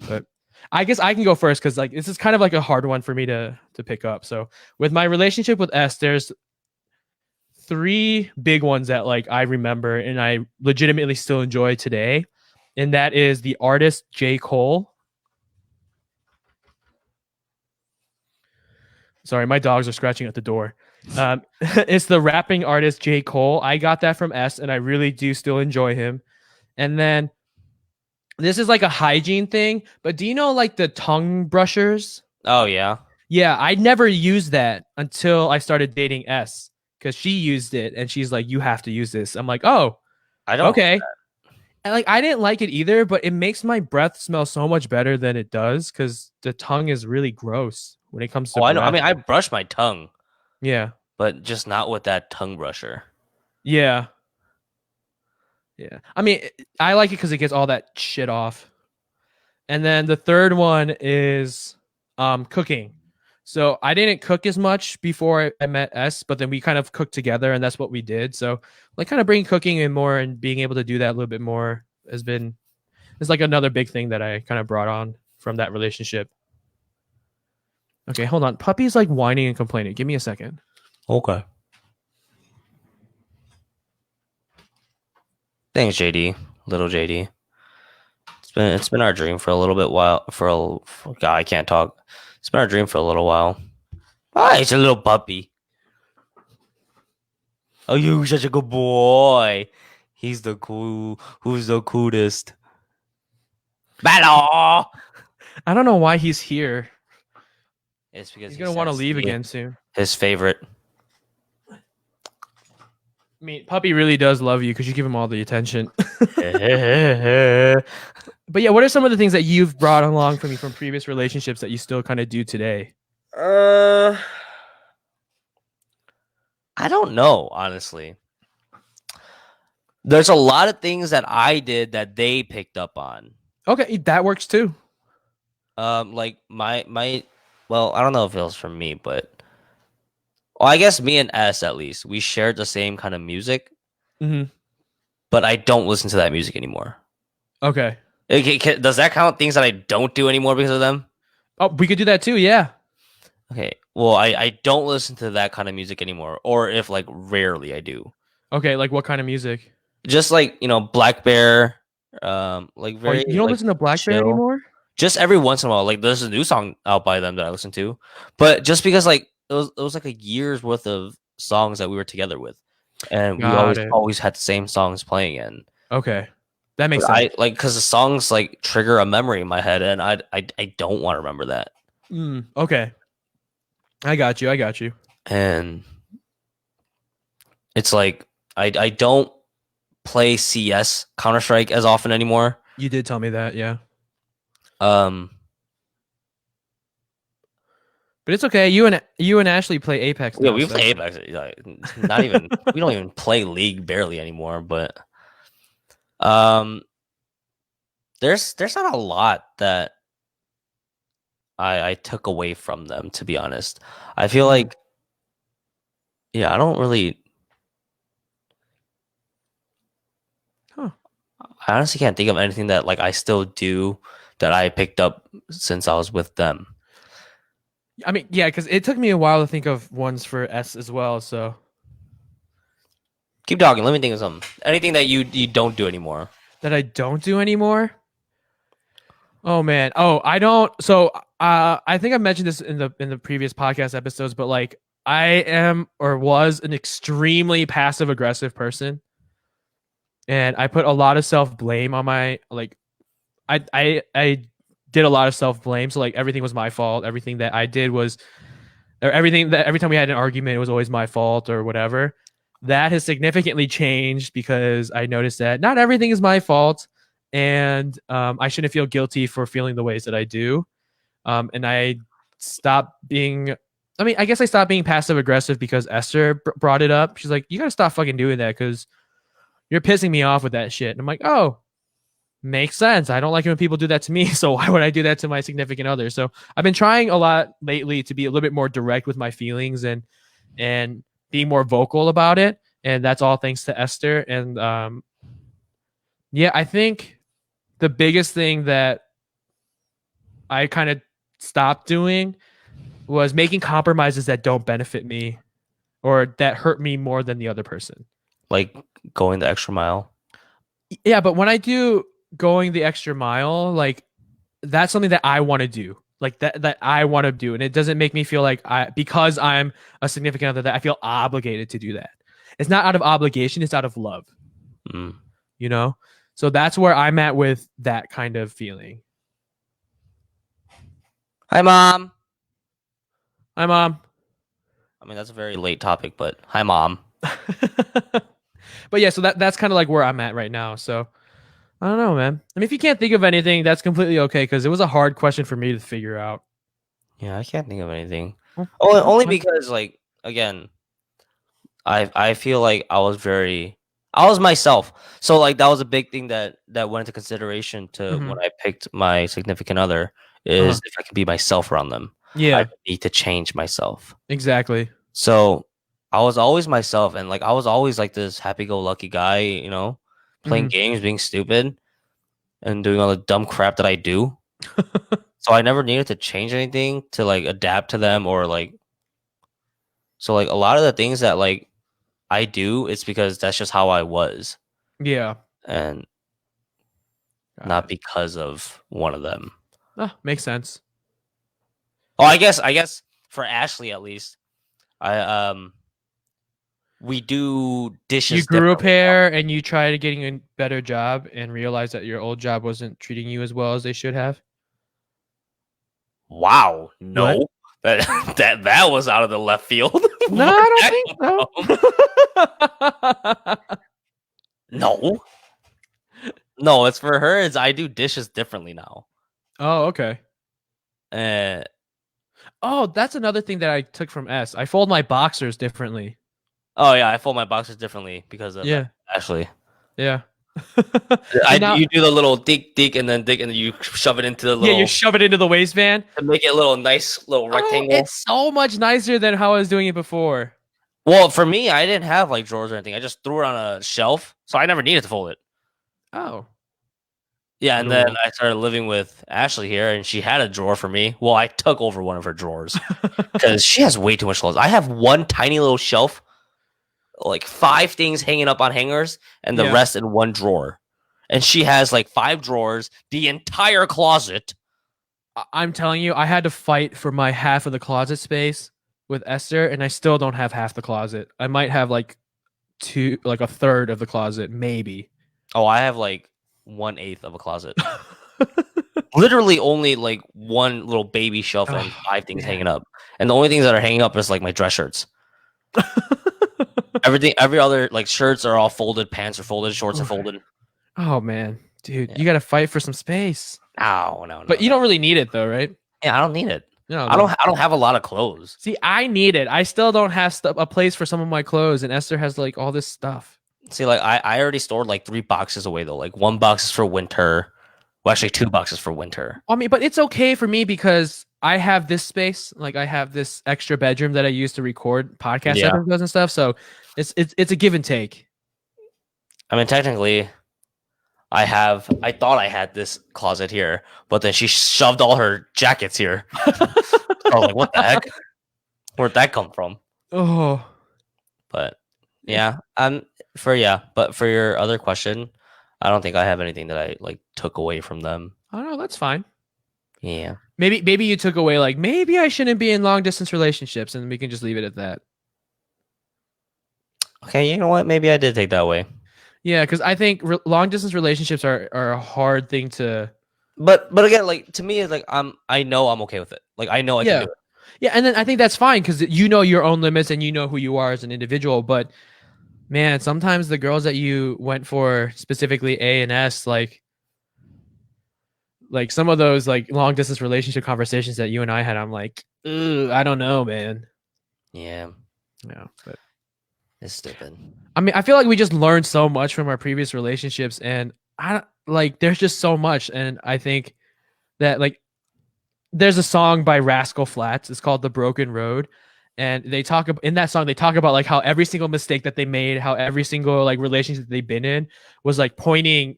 But I guess I can go first, because like this is kind of like a hard one for me to pick up. So with my relationship with S, there's 3 big ones that like I remember and I legitimately still enjoy today. And that is the artist J. Cole. Sorry, my dogs are scratching at the door. It's the rapping artist J. Cole. I got that from S, and I really do still enjoy him. And then this is like a hygiene thing, but do you know like the tongue brushers? Oh yeah. Yeah, I never used that until I started dating S because she used it and she's like, "You have to use this." I'm like, "Oh, I don't. okay." And like, I didn't like it either, but it makes my breath smell so much better than it does because the tongue is really gross when it comes to Oh, I know. I breath. mean, I brush my tongue, Yeah, but just not with that tongue brusher. yeah, yeah. I mean, I like it because it gets all that shit off. And then the third one is cooking. So I didn't cook as much before I met S, but then we kind of cooked together, and that's what we did. So like kind of bringing cooking in more and being able to do that a little bit more has been is like another big thing that I kind of brought on from that relationship. Okay, hold on. Puppy's like whining and complaining. Give me a second. Okay. Thanks, JD. Little JD. It's been our dream for a little bit while. God, I can't talk. It's been our dream for a little while. Ah, he's a little puppy. Oh, you such a good boy. He's the cool. Who's the coolest? Battle. I don't know why he's here. It's because He's he gonna want to sends leave me again soon. his favorite. I mean, Puppy really does love you because you give him all the attention. But yeah, what are some of the things that you've brought along from you from previous relationships that you still kind of do today? I don't know, honestly. There's a lot of things that I did that they picked up on. Okay, that works too. Like my well, I don't know if it was from me, but well, I guess me and S at least we shared the same kind of music, Mm-hmm. but I don't listen to that music anymore. Okay. Okay, does that count things that I don't do anymore because of them? Oh, we could do that too. Yeah. Okay, well, I don't listen to that kind of music anymore, or if like rarely I do. Okay, like what kind of music? Just like Black Bear, like Oh, very you don't like listen to Black Bear chill. anymore? Just every once in a while, like there's a new song out by them that I listen to, but just because like it was like a year's worth of songs that we were together with, and we Got always it. always had the same songs playing, and Okay, that makes I sense. like because the songs like trigger a memory in my head, and I don't want to remember that, Okay, I got you. I got you. and it's like I don't play CS Counter-Strike as often anymore. You did tell me that, yeah. Um, But it's okay. You and Ashley play Apex yeah, now. we So. play Apex. Like, not even we don't even play League barely anymore. But there's not a lot that I took away from them. To be honest, I feel like I don't really. Huh. I honestly can't think of anything that like I still do that I picked up since I was with them. I mean, yeah, because it took me a while to think of ones for S as well. So Keep talking. Let me think of something. Anything that you don't do anymore. that I don't do anymore. Oh man. Oh, I don't. So I think I mentioned this in the previous podcast episodes, but like I am or was an extremely passive aggressive person, and I put a lot of self blame on my like. I did a lot of self blame. So like everything was my fault. Everything that I did was, or everything that every time we had an argument, it was always my fault or whatever. That has significantly changed because I noticed that not everything is my fault, and I shouldn't feel guilty for feeling the ways that I do. And I stopped being. I mean, I guess I stopped being passive aggressive because Esther brought it up. She's like, "You gotta stop fucking doing that because you're pissing me off with that shit." And I'm like, "Oh, makes sense. I don't like it when people do that to me. So why would I do that to my significant other?" So I've been trying a lot lately to be a little bit more direct with my feelings and being more vocal about it. And that's all thanks to Esther. And yeah, I think the biggest thing that I kind of stopped doing was making compromises that don't benefit me or that hurt me more than the other person. Like going the extra mile. Yeah, but when I do going the extra mile, like that's something that I want to do. Like that I want to do. And it doesn't make me feel like because I'm a significant other that I feel obligated to do that. It's not out of obligation, it's out of love. Mm. You know? So that's where I'm at with that kind of feeling. Hi, Mom. Hi, mom. I mean, that's a very late topic, but hi, mom. But yeah, so that's kind of like where I'm at right now. So I don't know, man. I mean, if you can't think of anything, that's completely okay because it was a hard question for me to figure out. Yeah, I can't think of anything. Well, Only fine. because, like, again, I feel like I was myself. So like that was a big thing that went into consideration to Mhm. when I picked my significant other Uh-huh. is if I can be myself around them. I Yeah, don't need to change myself. exactly. So I was always myself, and like I was always like this happy-go-lucky guy, playing Hmm. games, being stupid, and doing all the dumb crap that I do. So I never needed to change anything to like adapt to them or like so like a lot of the things that like I do, it's because that's just how I was. Yeah, And got not it. because of one of them. Ah, makes sense. Oh, I guess for Ashley at least, I we do You dishes grew a differently now. pair and you tried getting a better job and realized that your old job wasn't treating you as well as they should have. Wow, What? no. That that was out of the left field. No, Where'd I don't that think come from? so. No. No, it's for her. It's I do dishes differently now. Oh, okay. Uh, Oh, that's another thing that I took from S. I fold my boxers differently. oh yeah, I fold my boxes differently because of Yeah, Ashley. yeah. I And now, you do the little dig and then dig and then you shove it into the yeah, you little shove it into the waistband. to make it a little nice little Oh, rectangle. it's so much nicer than how I was doing it before. Well, for me, I didn't have like drawers or anything. I just threw it on a shelf, so I never needed to fold it. Oh, Yeah, what and a then world. I started living with Ashley here, and she had a drawer for me. Well, I took over one of her drawers because she has way too much clothes. I have one tiny little shelf, like 5 things hanging up on hangers, and the Yeah. rest in one drawer. And she has like 5 drawers, the entire closet. I'm telling you, I had to fight for my half of the closet space with Esther, and I still don't have half the closet. I might have like a third of the closet, maybe. Oh, I have like 1/8 of a closet. Literally only like one little baby shelf and Oh, 5 things man. hanging up. And the only things that are hanging up is like my dress shirts. Everything, every other like shirts are all folded, pants are folded, shorts are folded. Oh man, dude, Yeah. you got to fight for some space. No, no, But no, you no. don't really need it though, right? Yeah, I don't need it. No, I then. don't. I don't have a lot of clothes. See, I need it. I still don't have a place for some of my clothes, and Esther has like all this stuff. See, like I already stored like 3 boxes away though. Like 1 box is for winter. Well, actually, 2 boxes for winter. I mean, but it's okay for me because I have this space. Like I have this extra bedroom that I use to record podcast Yeah. episodes and stuff. So it's a give and take. I mean, technically, I thought I had this closet here, but then she shoved all her jackets here. I was like, what the heck? Where'd that come from? Oh, But yeah, but for your other question, I don't think I have anything that I like took away from them. I don't know. That's fine. Yeah. Maybe you took away like maybe I shouldn't be in long distance relationships, and we can just leave it at that. Okay, you know what? Maybe I did take that away. Yeah, because I think long distance relationships are a hard thing to. But again, like to me, it's like I know I'm okay with it. Like I know I can Yeah, do it. yeah, and then I think that's fine because you know your own limits and you know who you are as an individual. But man, sometimes the girls that you went for, specifically A and S, like some of those like long distance relationship conversations that you and I had, I'm like, ugh, I don't know, man. Yeah, No, but it's stupid. I mean, I feel like we just learned so much from our previous relationships, and I like there's just so much, and I think that like there's a song by Rascal Flatts. It's called "The Broken Road," and they talk about in that song they talk about like how every single mistake that they made, how every single like relationship that they've been in was like pointing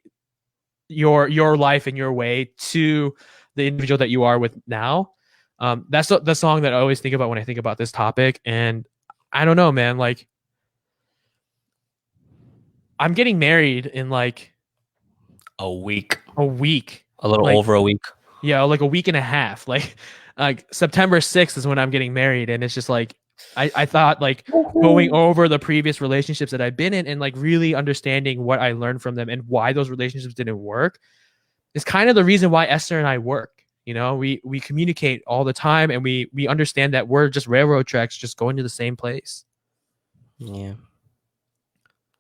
your life and your way to the individual that you are with now. That's the song that I always think about when I think about this topic, and I don't know, man. Like I'm getting married in like A week, a week. a little Like over a week. yeah, like a week and a half. Like September 6th is when I'm getting married, and it's just like I thought like going over the previous relationships that I've been in and like really understanding what I learned from them and why those relationships didn't work is kind of the reason why Esther and I work. We communicate all the time, and we understand that we're just railroad tracks just going to the same place. Yeah.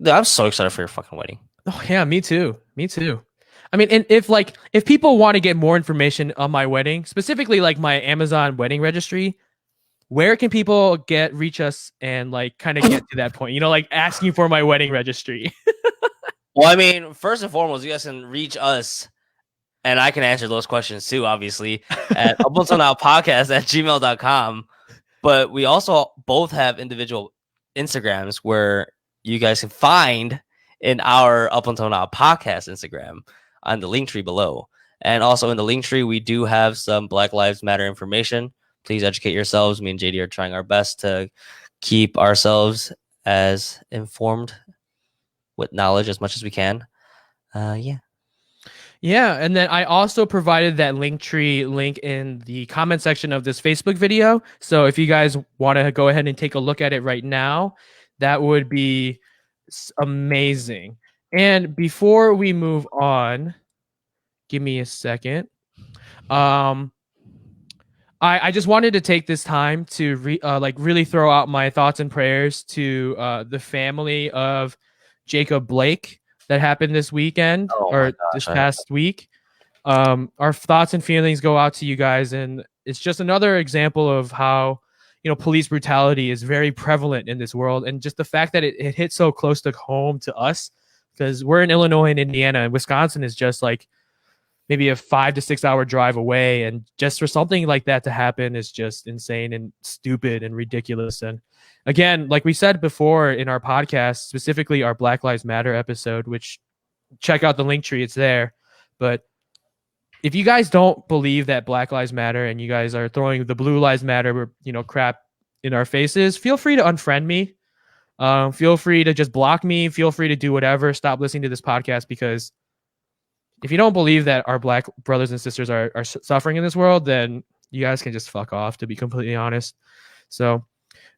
Dude, I'm so excited for your fucking wedding. Oh yeah, me too. I mean, and if people want to get more information on my wedding, specifically like my Amazon wedding registry, where can people reach us and like kind of get to that point? Like asking for my wedding registry. Well, I mean, first and foremost, you guys can reach us, and I can answer those questions too, obviously, at uplandsonow@gmail.com. But we also both have individual Instagrams where you guys can find in our Up Until Now podcast Instagram on the link tree below. And also in the link tree, we do have some Black Lives Matter information. Please educate yourselves. Me and JD are trying our best to keep ourselves as informed with knowledge as much as we can. Yeah. Yeah, and then I also provided that Linktree link in the comment section of this Facebook video. So if you guys want to go ahead and take a look at it right now, that would be amazing. And before we move on, give me a second. I just wanted to take this time to really throw out my thoughts and prayers to the family of Jacob Blake that happened this weekend this past week. Our thoughts and feelings go out to you guys, and it's just another example of how police brutality is very prevalent in this world, and just the fact that it hit so close to home to us, because we're in Illinois and Indiana, and Wisconsin is just like maybe a 5 to 6 hour drive away, and just for something like that to happen is just insane and stupid and ridiculous. And again, like we said before in our podcast, specifically our Black Lives Matter episode, which check out the link tree, it's there. But if you guys don't believe that Black Lives Matter and you guys are throwing the Blue Lives Matter, crap in our faces, feel free to unfriend me. Feel free to just block me. Feel free to do whatever. Stop listening to this podcast, because if you don't believe that our Black brothers and sisters are suffering in this world, then you guys can just fuck off, to be completely honest. So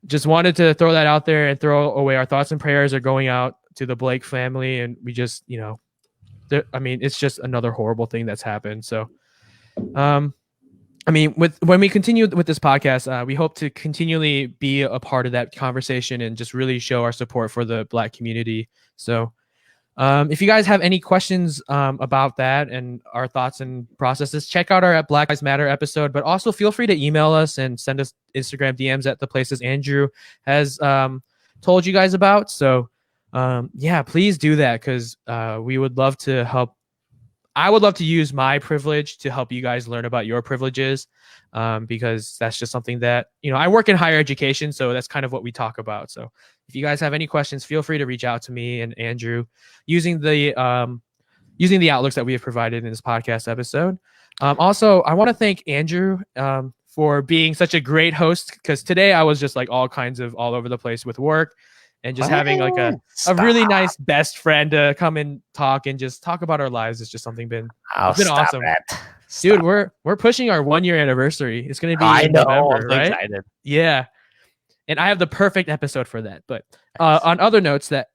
just wanted to throw that out there and throw away our thoughts and prayers are going out to the Blake family. And we just, it's just another horrible thing that's happened. So, when we continue with this podcast, we hope to continually be a part of that conversation and just really show our support for the Black community. So, if you guys have any questions about that and our thoughts and processes, check out our Black Lives Matter episode, but also feel free to email us and send us Instagram DMs at the places Andrew has told you guys about. So please do that, because we would love to help. I would love to use my privilege to help you guys learn about your privileges, because that's just something that, I work in higher education, so that's kind of what we talk about. So if you guys have any questions, feel free to reach out to me and Andrew using the outlooks that we have provided in this podcast episode. Also, I want to thank Andrew for being such a great host, because today I was just like all over the place with work, and just having like a really nice best friend to come and talk and just talk about our lives is just something it's been awesome. Dude, we're pushing our 1 year anniversary. It's going to be in November, right? Excited. Yeah. And I have the perfect episode for that. But on other notes, that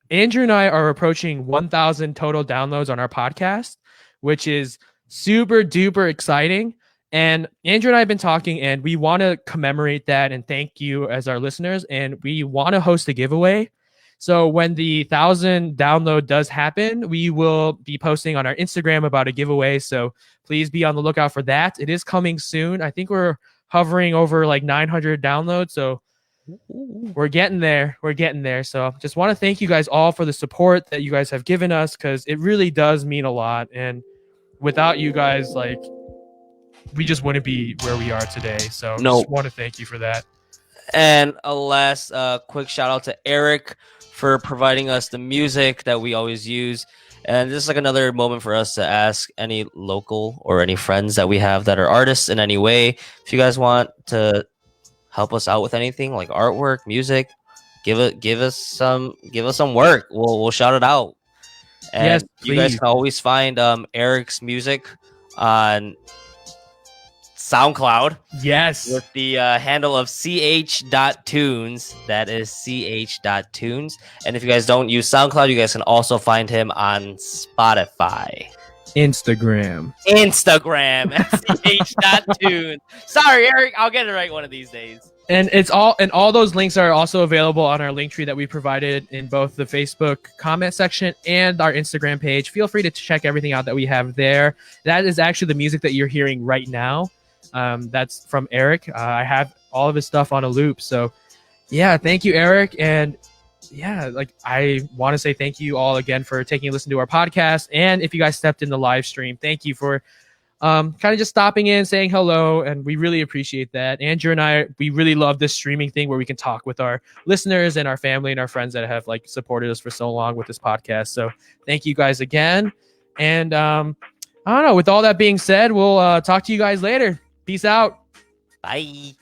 Andrew and I are approaching 1,000 total downloads on our podcast, which is super duper exciting. And Andrew and I have been talking, and we want to commemorate that and thank you as our listeners. And we want to host a giveaway. So when the 1,000 download does happen, we will be posting on our Instagram about a giveaway. So please be on the lookout for that. It is coming soon. I think we're hovering over like 900 downloads. So we're getting there. So just want to thank you guys all for the support that you guys have given us, because it really does mean a lot. And without you guys, we just wouldn't be where we are today. So just want to thank you for that. And a last quick shout out to Eric for providing us the music that we always use. And this is like another moment for us to ask any local or any friends that we have that are artists in any way. If you guys want to help us out with anything like artwork, music, give us some work. We'll shout it out. And yes, you guys can always find Eric's music on SoundCloud. Yes. With the handle of ch.tunes. That is ch.tunes. And if you guys don't use SoundCloud, you guys can also find him on Spotify. Instagram. Instagram. Sorry, Eric. I'll get it right one of these days. And all those links are also available on our link tree that we provided in both the Facebook comment section and our Instagram page. Feel free to check everything out that we have there. That is actually the music that you're hearing right now. That's from Eric. I have all of his stuff on a loop. So yeah, thank you, Eric. And yeah, like I want to say thank you all again for taking a listen to our podcast. And if you guys stepped in the live stream, thank you for kind of just stopping in, saying hello, and we really appreciate that. Andrew and I, we really love this streaming thing where we can talk with our listeners and our family and our friends that have like supported us for so long with this podcast. So thank you guys again. And I don't know, with all that being said, we'll talk to you guys later. Peace out. Bye.